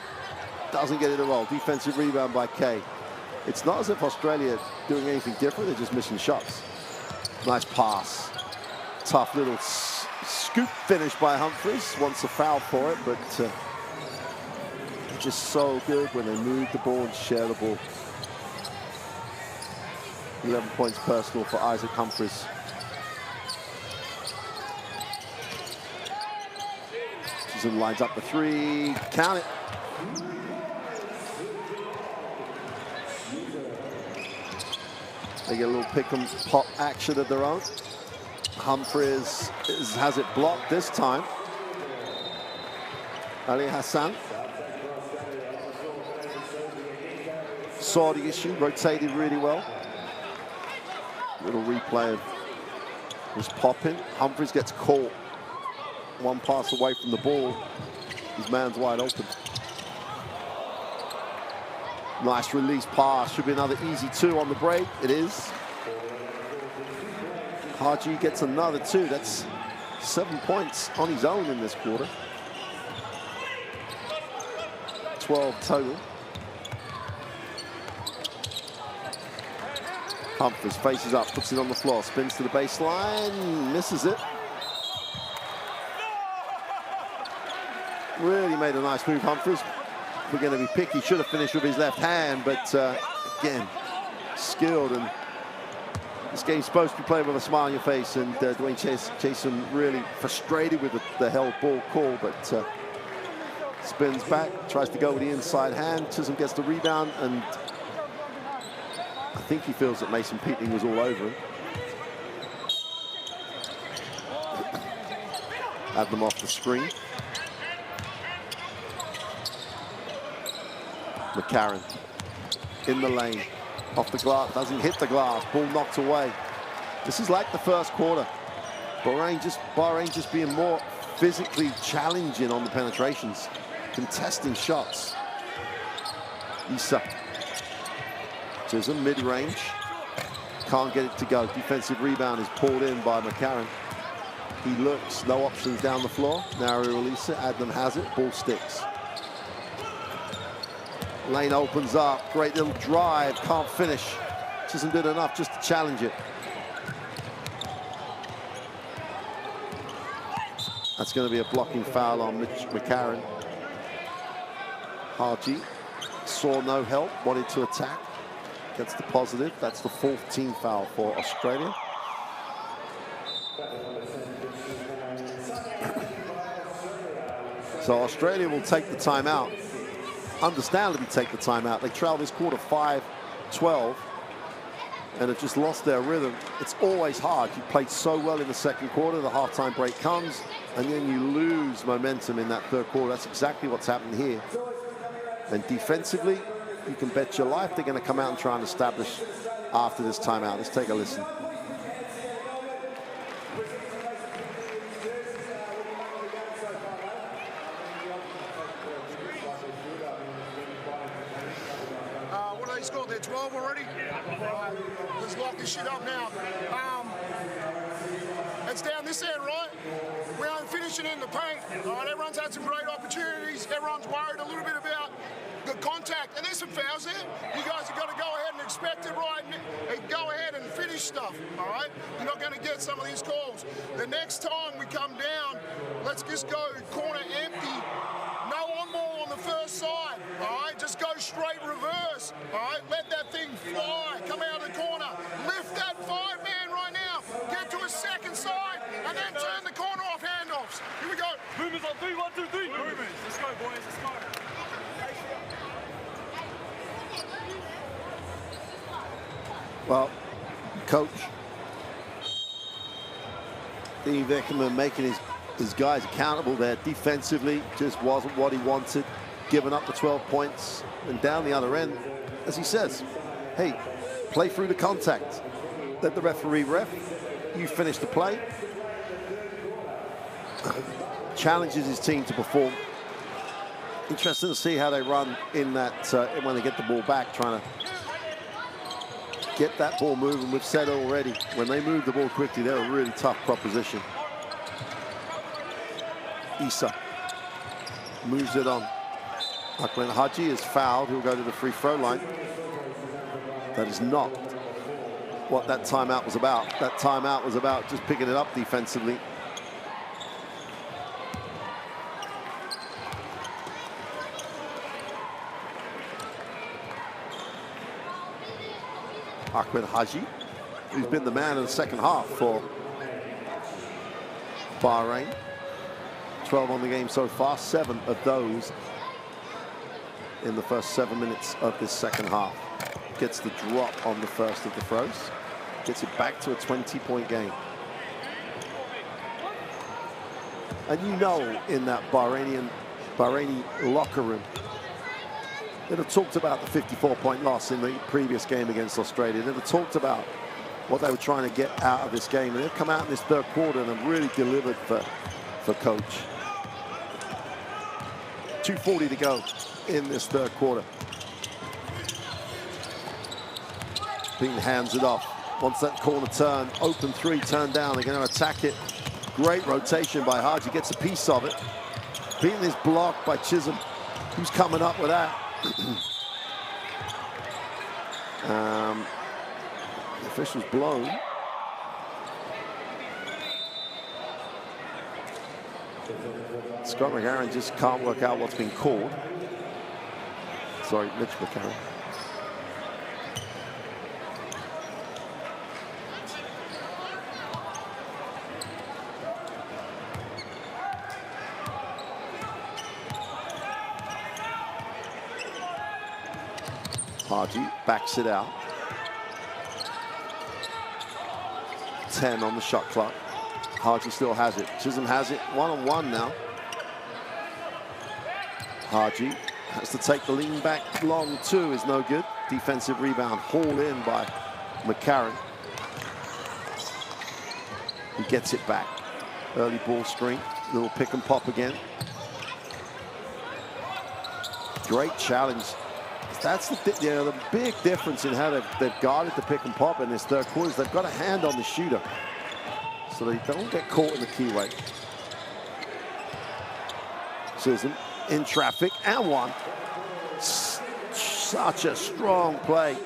A: doesn't get it a roll. Defensive rebound by K. It's not as if Australia are doing anything different, they're just missing shots. Nice pass. Tough little scoop finish by Humphries. Wants a foul for it, but just so good when they move the ball and share the ball. 11 points personal for Isaac Humphries. Chisholm lines up the 3. Count it. They get a little pick and pop action of their own. Humphries has it blocked this time. Ali Hassan saw the issue, rotated really well. Little replay of was popping. Humphries gets caught. One pass away from the ball. His man's wide open. Nice release pass. Should be another easy 2 on the break. It is. Haji gets another 2. That's 7 points on his own in this quarter. 12 total. Humphries faces up, puts it on the floor, spins to the baseline, misses it. Really made a nice move, Humphries. If we're going to be picky, should have finished with his left hand, but again, skilled. And this game's supposed to be played with a smile on your face, and Dwayne Chasen really frustrated with the held ball call, but spins back, tries to go with the inside hand. Chisholm gets the rebound, and I think he feels that Mason Peatling was all over him. Had them off the screen. McCarron in the lane, off the glass, doesn't hit the glass, ball knocked away. This is like the first quarter. Bahrain just being more physically challenging on the penetrations, contesting shots. Issa. Chisholm mid-range, can't get it to go. Defensive rebound is pulled in by McCarron. He looks, no options down the floor. Narrow release it, Adnam has it, ball sticks. Lane opens up, great little drive, can't finish. Chisholm did enough just to challenge it. That's going to be a blocking foul on McCarron. Haji saw no help, wanted to attack. Gets the positive. That's the 4th team foul for Australia. So Australia will take the timeout. Understandably take the timeout. They trail this quarter 5-12 and have just lost their rhythm. It's always hard. You played so well in the second quarter, the halftime break comes, and then you lose momentum in that third quarter. That's exactly what's happened here. And defensively, you can bet your life they're going to come out and try and establish after this timeout. Let's take a listen.
C: What are they scored? They're 12 already? Let's lock this shit up now. It's down this end, right? We aren't finishing in the paint. All right, everyone's had some great opportunities. Everyone's worried a little bit about the contact, and there's some fouls there. You guys have got to go ahead and expect it, right? And go ahead and finish stuff, all right? You're not going to get some of these calls. The next time we come down, let's just go corner empty. No on ball on the first side, all right? Just go straight reverse, all right? Let that thing fly. Come out of the corner. Lift that 5-man right now. Get to a second side, and then turn the corner off handoffs. Here we go.
B: Movers on 3, 1, 2, 3. Movers. Let's go, boys. Let's go.
A: Well, coach Steve Eckerman making his guys accountable there defensively. Just wasn't what he wanted, giving up the 12 points. And down the other end, as he says, hey, play through the contact. Let the referee ref. You finish the play. Challenges his team to perform. Interesting to see how they run in that when they get the ball back, trying to get that ball moving. We've said already, when they move the ball quickly, they're a really tough proposition. Issa moves it on. Akman Haji is fouled. He'll go to the free throw line. That is not what that timeout was about. That timeout was about just picking it up defensively. Ahmed Haji, who's been the man of the second half for Bahrain. 12 on the game so far, 7 of those in the first 7 minutes of this second half. Gets the drop on the first of the throws. Gets it back to a 20-point game. And you know, in that Bahrainian Bahraini locker room. They'd have talked about the 54-point loss in the previous game against Australia. They'd have talked about what they were trying to get out of this game. And they've come out in this third quarter and have really delivered for Coach. 2:40 to go in this third quarter. Bean hands it off. Wants that corner turn. Open three, turn down. They're going to attack it. Great rotation by Haji. Gets a piece of it. Beaten is blocked by Chisholm. Who's coming up with that? The official's blown. Scott McCarron just can't work out what's been called. Sorry, Mitch McCarron. Haji backs it out. 10 on the shot clock. Haji still has it. Chisholm has it. One-on-one now. Haji has to take the lean back. Long two is no good. Defensive rebound hauled in by McCarron. He gets it back. Early ball screen. Little pick and pop again. Great challenge. That's the big difference in how they've guarded the pick and pop in this third quarter. They've got a hand on the shooter, so they don't get caught in the keyway. Chisholm in traffic and one. Such a strong play.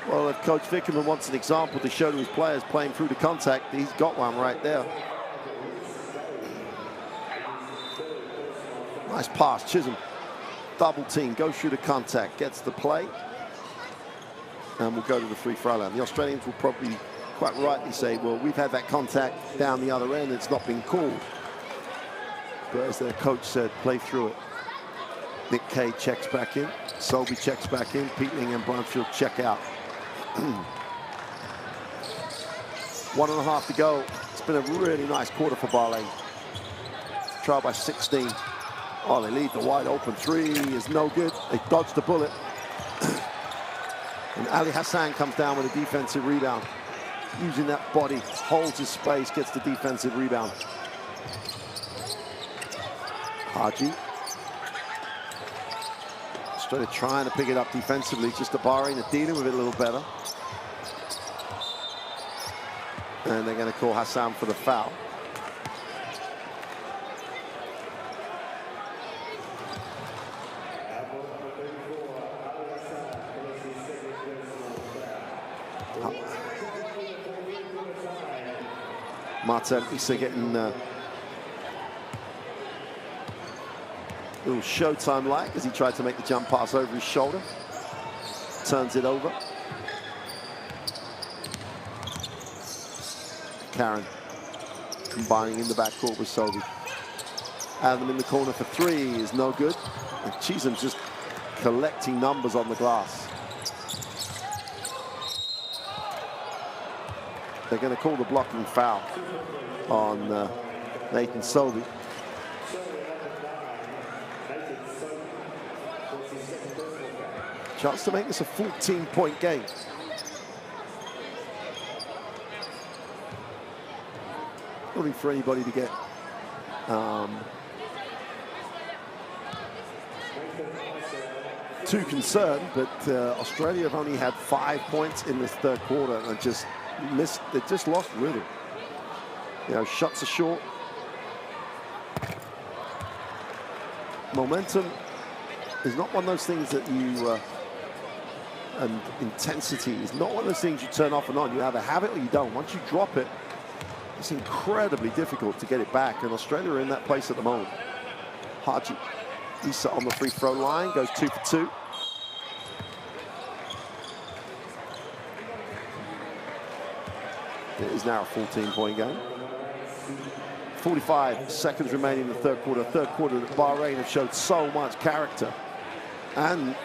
A: Well, if Coach Vickerman wants an example to show to his players playing through the contact, he's got one right there. Nice pass, Chisholm. Double team, goes through the contact, gets the play, and we'll go to the free throw line. The Australians will probably quite rightly say, well, we've had that contact down the other end, it's not been called. But as their coach said, play through it. Nick Kay checks back in, Selby checks back in, Peatling and Blanchfield check out. 1.5 to go. It's been a really nice quarter for Bahrain. Trial by 16. Oh, they lead the wide open three is no good. They dodged the bullet. And Ali Hassan comes down with a defensive rebound. Using that body, holds his space, gets the defensive rebound. Haji. Australia trying to pick it up defensively, just the Bahrain are dealing with it a little better. And they're going to call Hassan for the foul. Martin Issa getting a little Showtime-like as he tried to make the jump pass over his shoulder. Turns it over. Karen combining in the backcourt with Selby. Adam in the corner for three is no good. And Chisholm just collecting numbers on the glass. They're going to call the blocking foul on Nathan Selby. Chance to make this a 14-point game. Nothing for anybody to get too concerned, but Australia have only had 5 points in this third quarter and just missed. They just lost rhythm. You know, shots are short. Momentum is not one of those things that you and intensity is not one of those things you turn off and on. You either have it or you don't. Once you drop it, it's incredibly difficult to get it back, and Australia are in that place at the moment. Haji Issa on the free throw line, goes 2 for 2. It is now a 14-point game. 45 seconds remaining in the third quarter. Third quarter that Bahrain have showed so much character and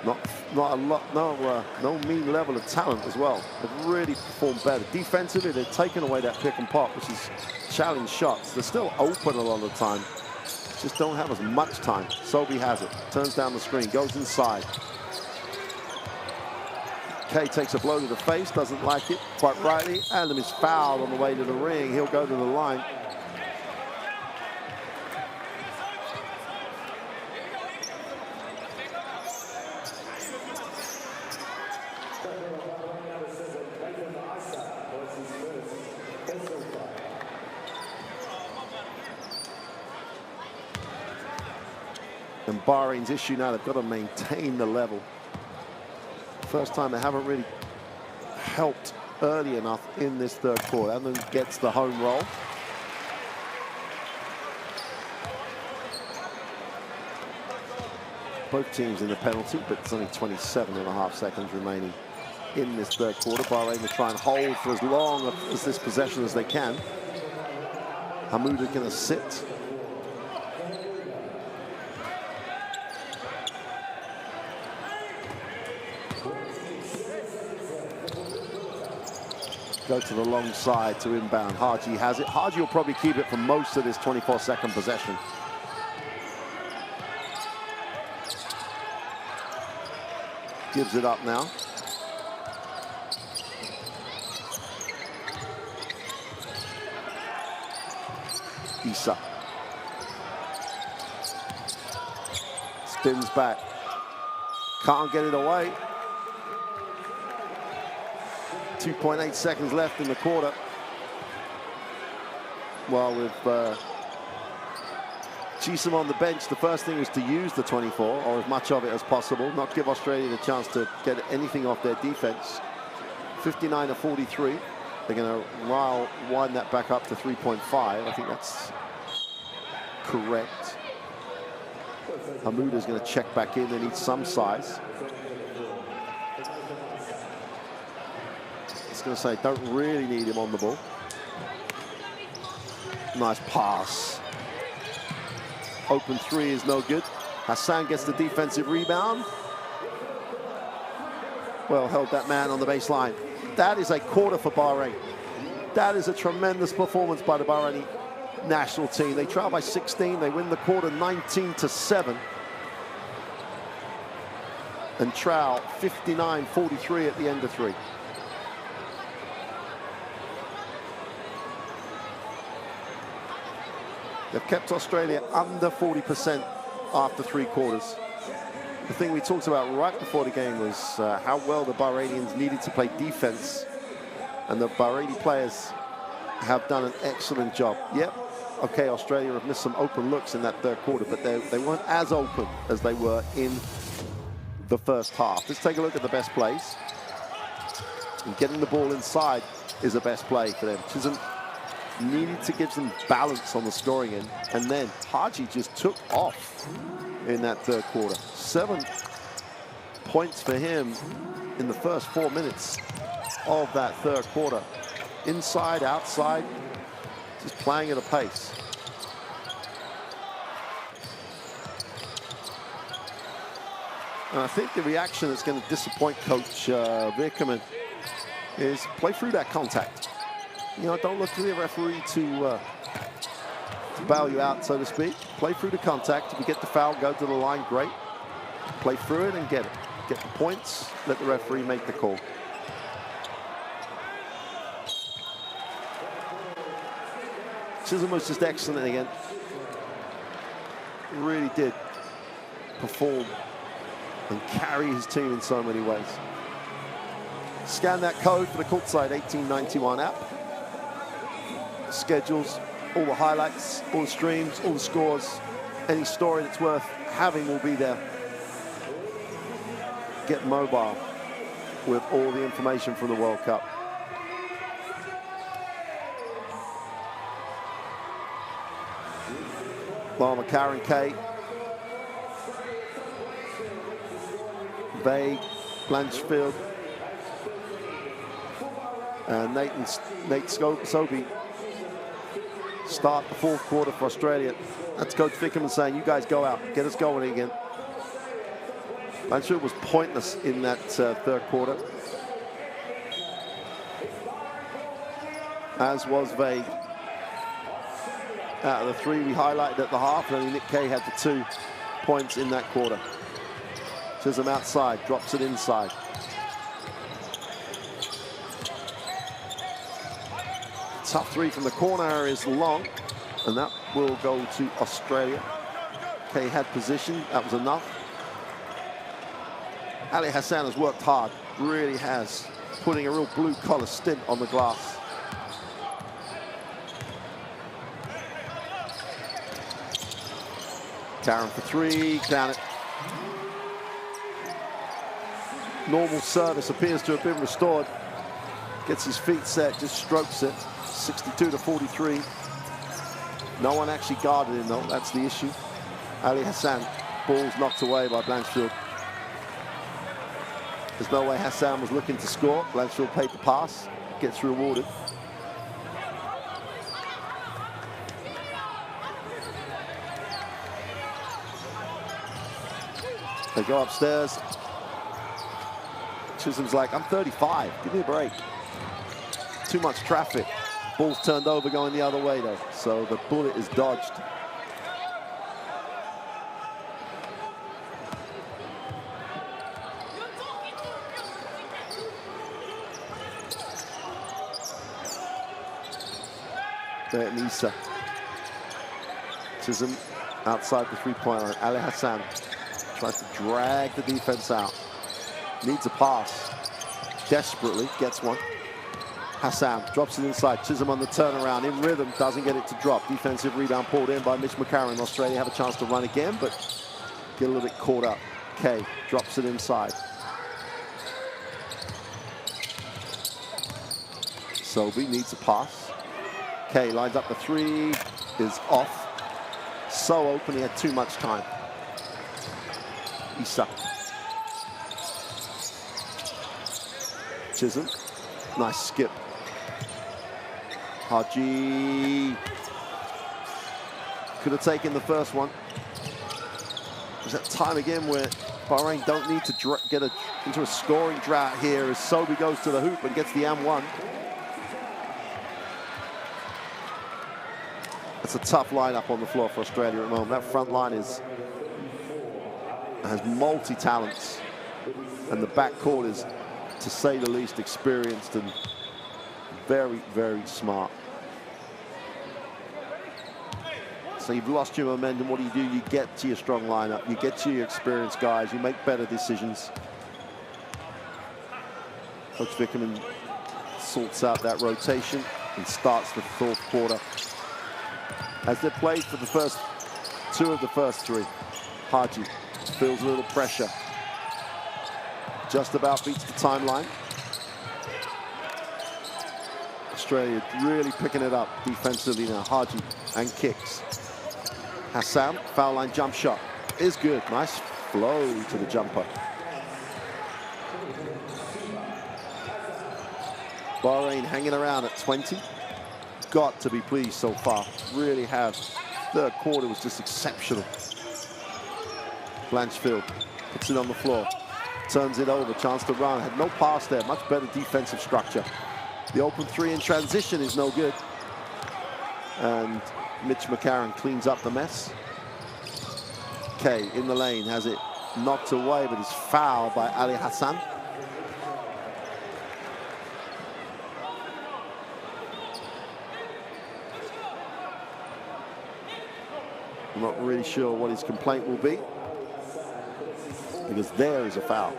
A: Not a lot, no mean level of talent as well. They've really performed better. Defensively, they've taken away that pick and pop, which is challenge shots. They're still open a lot of the time. Just don't have as much time. Sobey has it. Turns down the screen, goes inside. Kay takes a blow to the face, doesn't like it, quite rightly. And is fouled on the way to the ring. He'll go to the line. And Bahrain's issue now, they've got to maintain the level. First time they haven't really helped early enough in this third quarter. And then gets the home roll. Both teams in the penalty, but it's only 27.5 seconds remaining in this third quarter. Bahrain will try and hold for as long as this possession as they can. Hamouda going to sit. Go to the long side to inbound. Haji has it. Haji will probably keep it for most of this 24-second possession. Gives it up now. Issa. Spins back. Can't get it away. 2.8 seconds left in the quarter. Well, with Chisholm on the bench, the first thing was to use the 24, or as much of it as possible, not give Australia the chance to get anything off their defense. 59-43. They're going to wind that back up to 3.5. I think that's correct. Hamouda's going to check back in. They need some size. Going to say don't really need him on the ball. Nice pass. Open three is no good. Hassan gets the defensive rebound. Well held that man on the baseline. That is a quarter for Bahrain. That is a tremendous performance by the Bahraini national team. They trail by 16. They win the quarter 19-7. And trail 59-43 at the end of three. They've kept Australia under 40% after three quarters. The thing we talked about right before the game was how well the Bahrainians needed to play defense. And the Bahraini players have done an excellent job. Yep, okay, Australia have missed some open looks in that third quarter, but they weren't as open as they were in the first half. Let's take a look at the best plays. And getting the ball inside is the best play for them. Chisholm needed to give some balance on the scoring end, and then Haji just took off in that third quarter. 7 points for him in the first 4 minutes of that third quarter. Inside, outside, just playing at a pace. And I think the reaction that's going to disappoint Coach Vickerman is play through that contact. You know, don't look to the referee to bail you out, so to speak. Play through the contact. If you get the foul, go to the line, great. Play through it and get it. Get the points, let the referee make the call. Chisholm was just excellent again. Really did perform and carry his team in so many ways. Scan that code for the Courtside 1891 app. Schedules, all the highlights, all the streams, all the scores, any story that's worth having will be there. Get mobile with all the information from the World Cup. Lama, Karen, Kay, Vague, Blanchfield, and Nate Sobey start the fourth quarter for Australia. That's Coach Vickerman saying, you guys go out, get us going again. Blanchfield was pointless in that third quarter, as was Vague. Out of the three we highlighted at the half, only Nick Kay had the 2 points in that quarter. Chisholm outside, drops it inside. Tough 3 from the corner is long, and that will go to Australia. Kay had position, that was enough. Ali Hassan has worked hard, really has, putting a real blue-collar stint on the glass. Taryn for 3, count it. Normal service appears to have been restored. Gets his feet set, just strokes it. 62-43. No one actually guarded him though, that's the issue. Ali Hassan, ball's knocked away by Blanchfield. There's no way Hassan was looking to score. Blanchfield paid the pass, gets rewarded. They go upstairs. Chisholm's like, I'm 35, give me a break. Too much traffic. Ball's turned over going the other way though, so the bullet is dodged. There, Nisa. Chisholm outside the 3-point line. Ali Hassan tries to drag the defense out. Needs a pass. Desperately gets one. Hassan drops it inside. Chisholm on the turnaround, in rhythm, doesn't get it to drop. Defensive rebound pulled in by Mitch McCarron. Australia have a chance to run again, but get a little bit caught up. Kay drops it inside. Sobey needs a pass. Kay lines up the 3, is off. So open, he had too much time. Issa. Chisholm, nice skip. Haji could have taken the first one. There's that time again where Bahrain don't need to get into a scoring drought here as Sobey goes to the hoop and gets the M1. It's a tough lineup on the floor for Australia at the moment. That front line has multi-talents, and the backcourt is, to say the least, experienced and very, very smart. So you've lost your momentum. What do? You get to your strong lineup. You get to your experienced guys. You make better decisions. Coach Vickerman sorts out that rotation and starts the fourth quarter. As they played for the first 2 of the first 3, Haji feels a little pressure. Just about beats the timeline. Australia really picking it up defensively now. Haji and kicks. Hassan, foul line jump shot is good. Nice flow to the jumper. Bahrain hanging around at 20. Got to be pleased so far. Really have. Third quarter was just exceptional. Blanchfield puts it on the floor. Turns it over, chance to run. Had no pass there, much better defensive structure. The open 3 in transition is no good. And Mitch McCarron cleans up the mess. Kay in the lane, has it knocked away, but is fouled by Ali Hassan. I'm not really sure what his complaint will be, because there is a foul.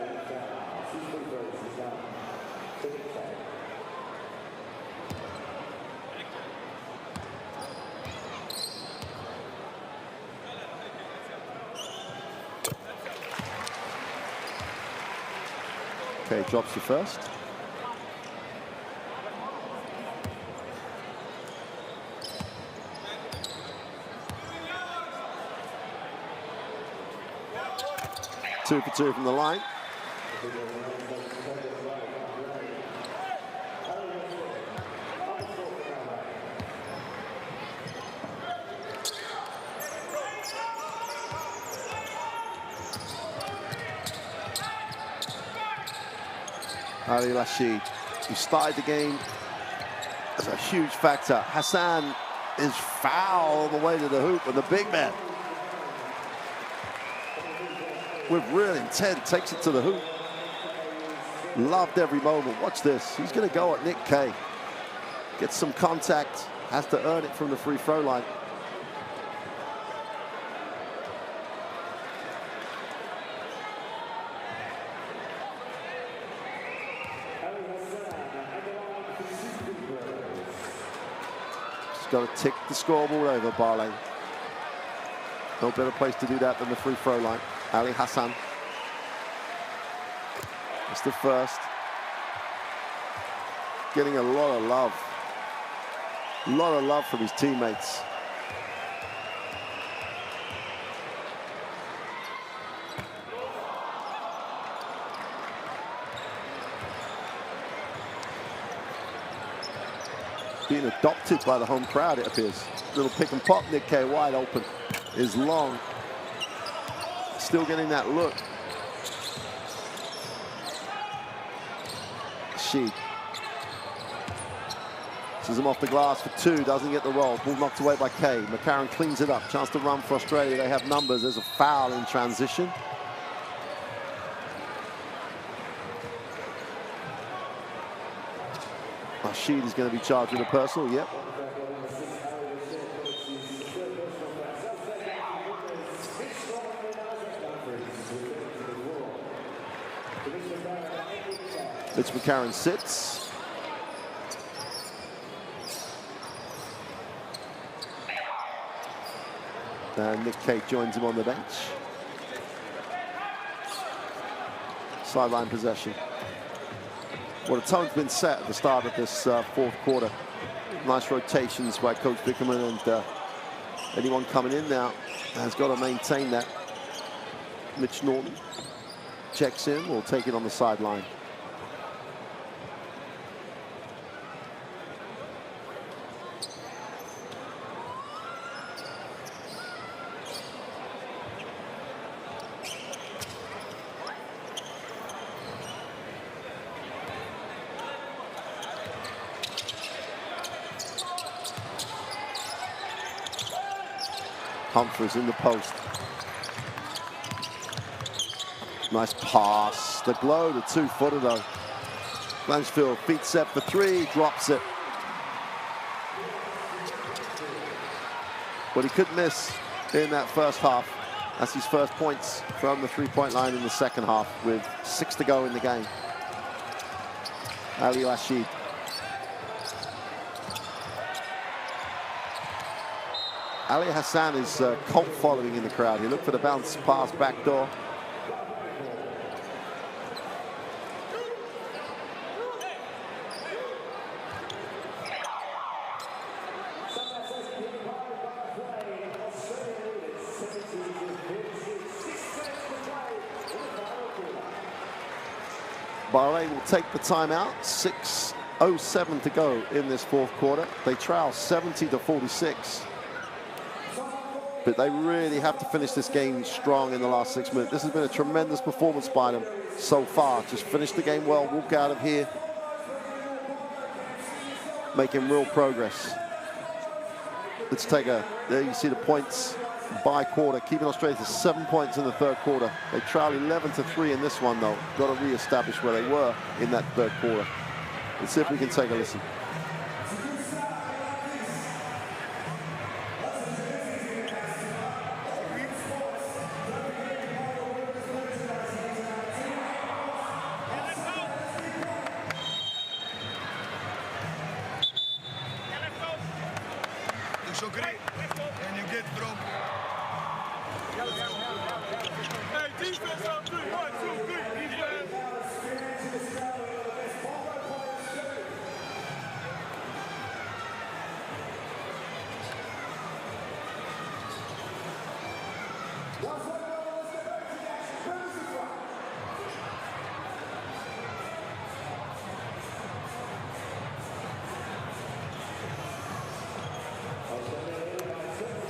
A: Okay, drops the first. Two for 2 from the line. Ali Rashid, who started the game as a huge factor. Hassan is foul on the way to the hoop, and the big man, with real intent, takes it to the hoop. Loved every moment. Watch this. He's going to go at Nick Kay. Gets some contact, has to earn it from the free throw line. Just got to tick the scoreboard over, Bahrain. No better place to do that than the free throw line. Ali Hassan. It's the first. Getting a lot of love. A lot of love from his teammates. Being adopted by the home crowd, it appears. Little pick and pop, Nick Kay wide open. Is long. Still getting that look. Sheed. Sees him off the glass for two, doesn't get the roll. Ball knocked away by Kay. McCarron cleans it up. Chance to run for Australia. They have numbers. There's a foul in transition. Sheed is going to be charged with a personal. Yep. Mitch McCarron sits. And Nick Kay joins him on the bench. Sideline possession. Well, the tone's been set at the start of this fourth quarter. Nice rotations by Coach Bickerman, and anyone coming in now has got to maintain that. Mitch Norton checks in, will take it on the sideline. Humphries in the post. Nice pass. The glow, the two-footer though. Blanchfield, feet set for three, drops it. But he couldn't miss in that first half. That's his first points from the three-point line in the second half with 6 to go in the game. Ali Rashid. Ali Hassan is cult following in the crowd. He looked for the bounce pass back door. Bahrain will take the timeout. 6:07 to go in this fourth quarter. They trail 70-46. But they really have to finish this game strong in the last 6 minutes. This has been a tremendous performance by them so far. Just finish the game well, walk out of here, making real progress. Let's take a, there you see the points by quarter, keeping Australia to 7 points in the third quarter. They trail 11-3 in this one though. Got to re-establish where they were in that third quarter. Let's see if we can take a listen.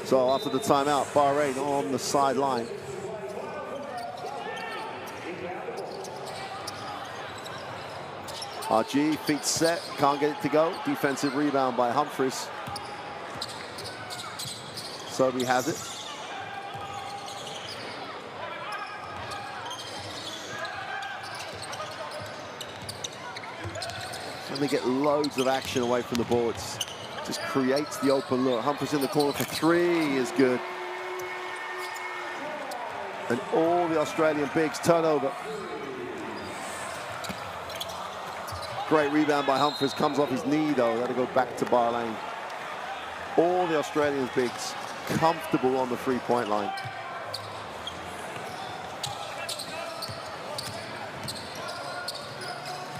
A: So after the timeout, Bahrain on the sideline. RG, feet set, can't get it to go. Defensive rebound by Humphries. Sobey has it. And they get loads of action away from the boards. Just creates the open look. Humphries in the corner for three is good. And all the Australian bigs turn over. Great rebound by Humphries, comes off his knee though. Got to go back to Bahrain. All the Australian bigs comfortable on the three-point line.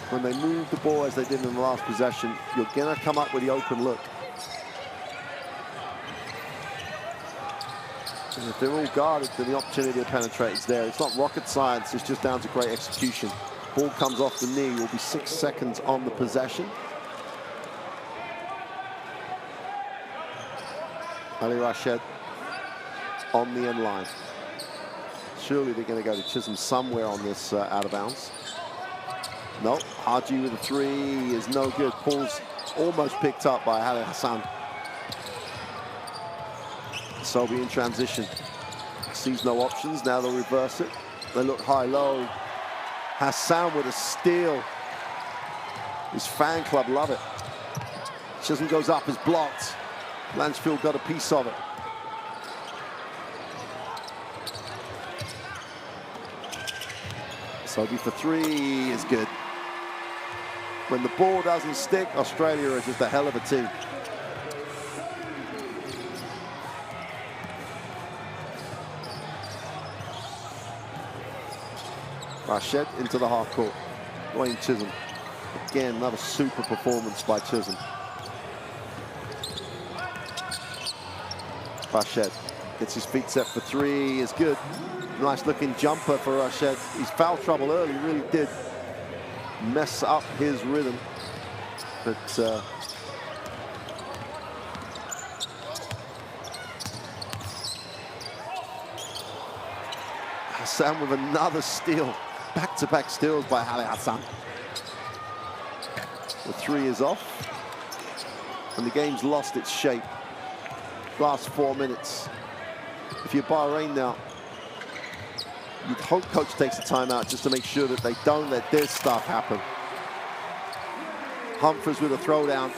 A: When they move the ball as they did in the last possession, you're gonna come up with the open look. And if they're all guarded, then the opportunity to penetrate is there. It's not rocket science, it's just down to great execution. Ball comes off the knee, will be 6 seconds on the possession. Ali Rashid on the end line. Surely they're going to go to Chisholm somewhere on this out of bounds. No, Haji with a three is no good. Paul's almost picked up by Ali Hassan. Sobey in transition. Sees no options, now they'll reverse it. They look high-low. Hassan with a steal. His fan club love it. Chisholm goes up, is blocked. Lanchfield got a piece of it. Sobey for three is good. When the ball doesn't stick, Australia is just a hell of a team. Rashid into the half court. Wayne Chisholm. Again, another super performance by Chisholm. Rashid gets his feet set for three, is good. Nice looking jumper for Rashid. He's foul trouble early, really did mess up his rhythm. But Hassan with another steal. Back-to-back steals by Ali Hassan. The three is off. And the game's lost its shape. Last 4 minutes. If you're Bahrain now, you'd hope coach takes a timeout just to make sure that they don't let this stuff happen. Humphries with a throwdown.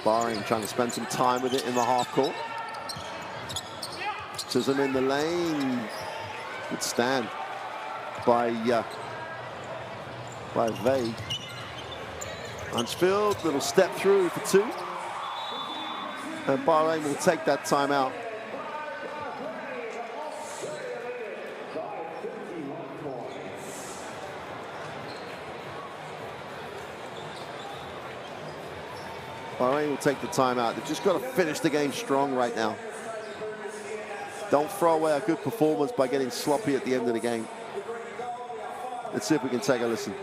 A: Bahrain trying to spend some time with it in the half court. Chisholm in the lane. Good stand by Vague. Lanchfield, little step through for two. And Bahrain will take that timeout. Bahrain will take the timeout. They've just got to finish the game strong right now. Don't throw away a good performance by getting sloppy at the end of the game. Let's see if we can take a listen.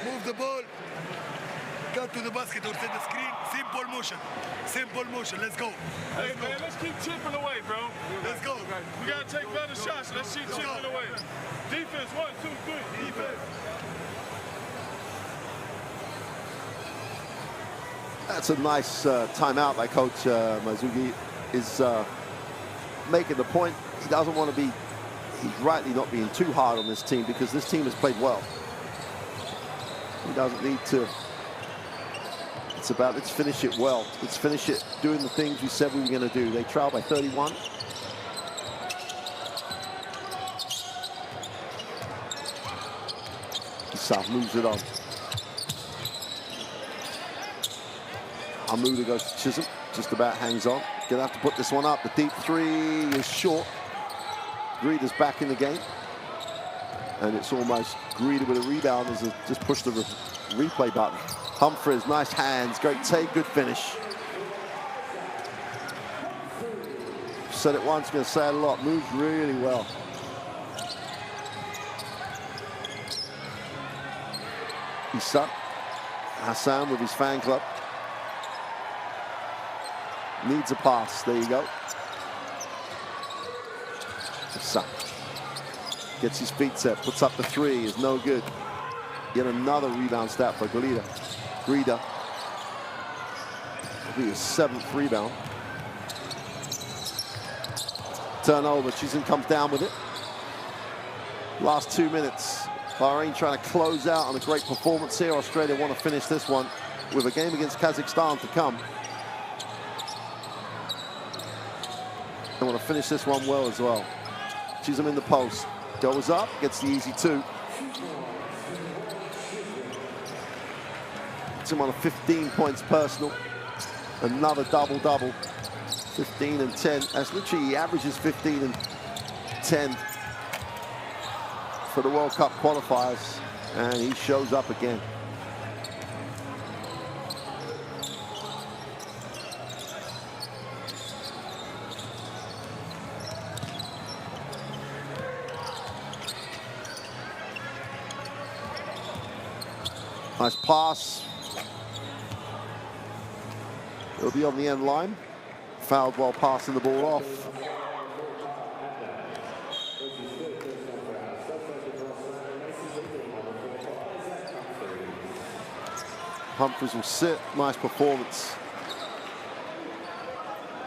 B: Move the ball. Cut to the basket or to the screen. Simple motion. Simple motion. Let's go.
D: Hey, man, let's keep chipping away, bro.
B: Let's go.
D: We got to take better shots. Let's keep chipping away. Defense, 1, 2, 3. Defense.
A: That's a nice timeout by Coach Mazugi. Is making the point. He doesn't want to be, he's rightly not being too hard on this team because this team has played well. He doesn't need to. It's about let's finish it well. Let's finish it doing the things we said we were going to do. They trail by 31. Issa moves it on. Hamuda goes to Chisholm, just about hangs on. Gonna have to put this one up. The deep three is short. Greeter's back in the game. And it's almost Greeter with a rebound as he just pushed the replay button. Humphries, nice hands, great take, good finish. Said it once, gonna say it a lot, moves really well. Issa, Hassan with his fan club. Needs a pass, there you go. Issa gets his feet set, puts up the three, is no good. Yet another rebound stat for Greeter. Greeter, will be his 7th rebound. Turnover, Chisholm comes down with it. Last 2 minutes. Bahrain trying to close out on a great performance here. Australia want to finish this one with a game against Kazakhstan to come. They want to finish this one well as well. Chisholm in the post. Goes up, gets the easy 2. Puts him on a 15 points personal. Another double-double. 15 and 10. That's literally, he averages 15 and 10 for the World Cup qualifiers. And he shows up again. Nice pass. It'll be on the end line. Fouled while passing the ball off. Humphries will sit. Nice performance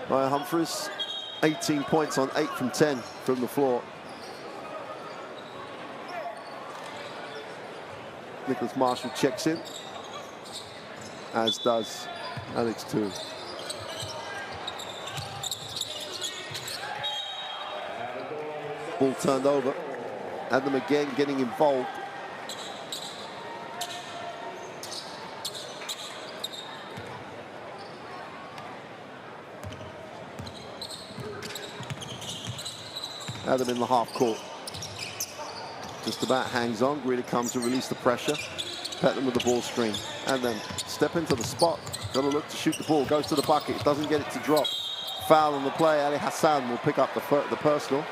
A: by Humphries. 18 points on 8 from 10 from the floor. Nicholas Marshall checks in, as does Alex too. Ball turned over. Adam again getting involved. Adam in the half court. Just about hangs on. Greeter comes to release the pressure. Petlam with the ball screen. And then step into the spot. Got to look to shoot the ball. Goes to the bucket. Doesn't get it to drop. Foul on the play. Ali Hassan will pick up the personal.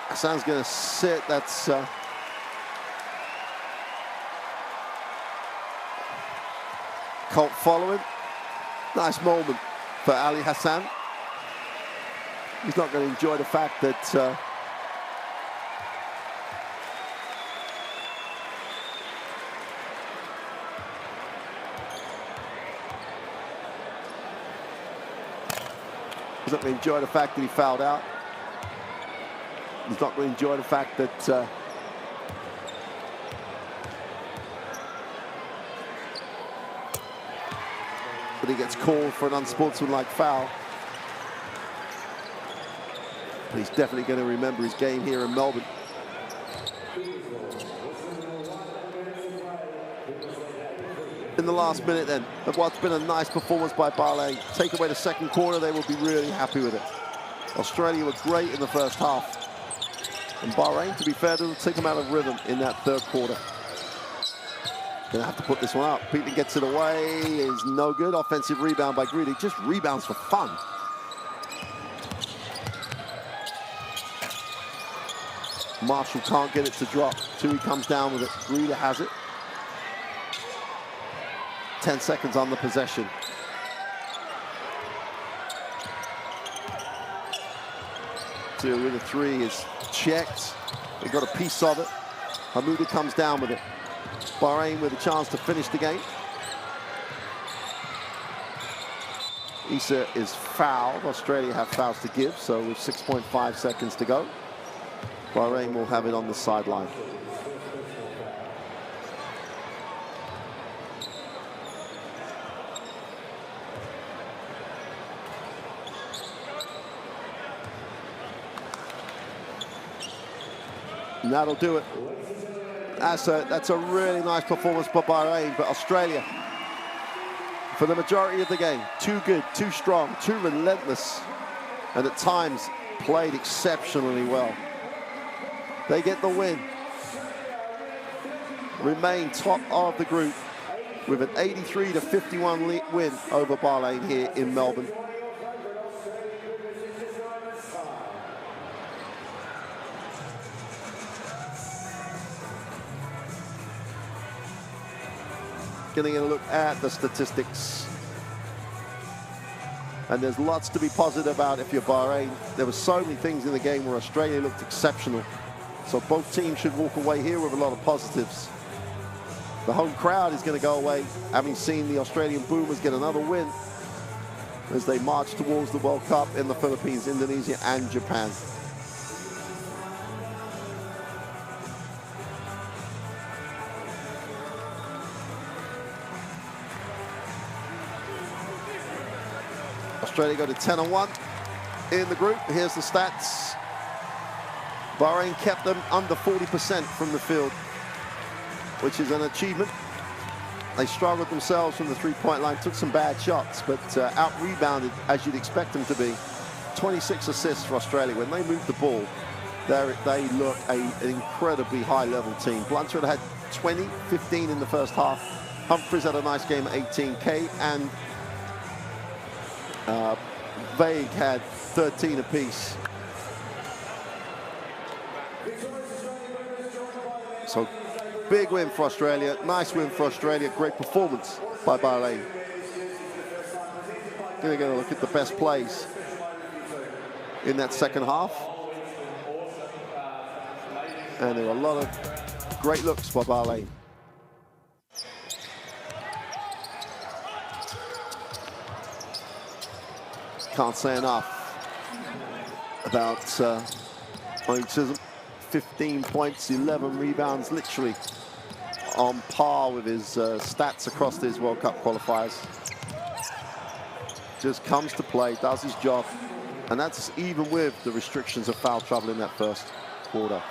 A: Hassan's going to sit. That's Colt following. Nice moment for Ali Hassan. He's not going to enjoy the fact that he's not going to enjoy the fact that he fouled out. He's not going to enjoy the fact that he gets called for an unsportsmanlike foul. But he's definitely going to remember his game here in Melbourne. In the last minute then, of what's been a nice performance by Bahrain. Take away the second quarter, they will be really happy with it. Australia were great in the first half. And Bahrain, to be fair, to take them out of rhythm in that third quarter. Gonna have to put this one up. Peatland gets it away, is no good. Offensive rebound by Greedy, just rebounds for fun. Marshall can't get it to drop. Tui comes down with it. Greedy has it. 10 seconds on the possession. Tui with a three is checked. They got a piece of it. Hamuda comes down with it. Bahrain with a chance to finish the game. Issa is fouled. Australia have fouls to give, so with 6.5 seconds to go. Bahrain will have it on the sideline. And that'll do it. That's a really nice performance by Bahrain, but Australia, for the majority of the game, too good, too strong, too relentless, and at times played exceptionally well. They get the win. Remain top of the group with an 83-51 win over Bahrain here in Melbourne. Getting a look at the statistics. And there's lots to be positive about if you're Bahrain. There were so many things in the game where Australia looked exceptional. So both teams should walk away here with a lot of positives. The home crowd is going to go away, having seen the Australian Boomers get another win as they march towards the World Cup in the Philippines, Indonesia, and Japan. Australia go to 10-1 in the group. Here's the stats. Bahrain kept them under 40% from the field, which is an achievement. They struggled themselves from the three-point line, took some bad shots, but out-rebounded as you'd expect them to be. 26 assists for Australia. When they moved the ball, they look an incredibly high-level team. Bluntford had 20, 15 in the first half. Humphries had a nice game at 18. Kay and Vague had 13 apiece. So big win for Australia, nice win for Australia, great performance by Bahrain. Gonna get a look at the best plays in that second half. And there were a lot of great looks by Bahrain. Can't say enough about Chisholm. 15 points, 11 rebounds, literally on par with his stats across his World Cup qualifiers. Just comes to play, does his job, and that's even with the restrictions of foul trouble in that first quarter.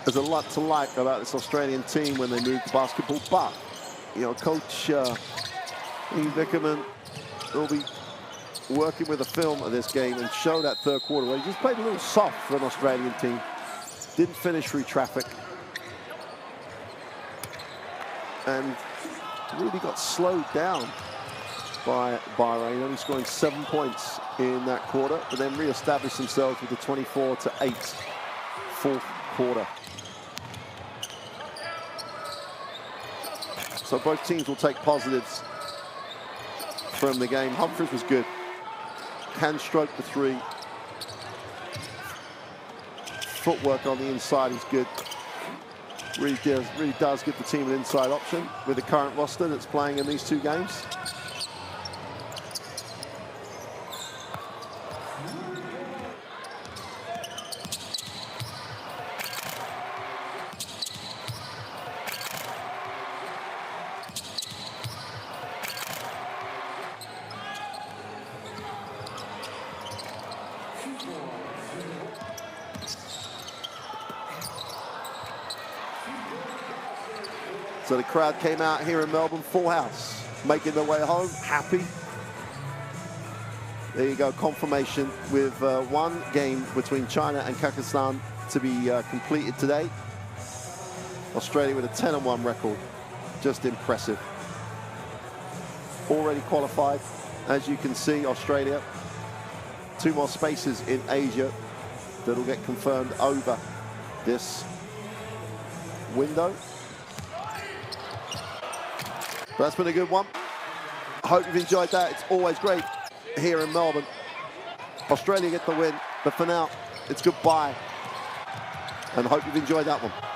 A: There's a lot to like about this Australian team when they move to basketball, but, you know, Coach Ian Vickerman will be working with a film of this game and show that third quarter where he just played a little soft for an Australian team. Didn't finish through traffic. And really got slowed down by Bahrain, only scoring 7 points in that quarter, but then re-established themselves with a 24-8 fourth quarter. So both teams will take positives from the game. Humphries was good. Can stroke the three. Footwork on the inside is good. Really does give the team an inside option with the current roster that's playing in these two games. So the crowd came out here in Melbourne, full house, making their way home, happy. There you go, confirmation with one game between China and Kazakhstan to be completed today. Australia with a 10-1 record, just impressive. Already qualified, as you can see, Australia. 2 more spaces in Asia that will get confirmed over this window. But that's been a good one. I hope you've enjoyed that. It's always great here in Melbourne. Australia get the win, but for now, it's goodbye. And I hope you've enjoyed that one.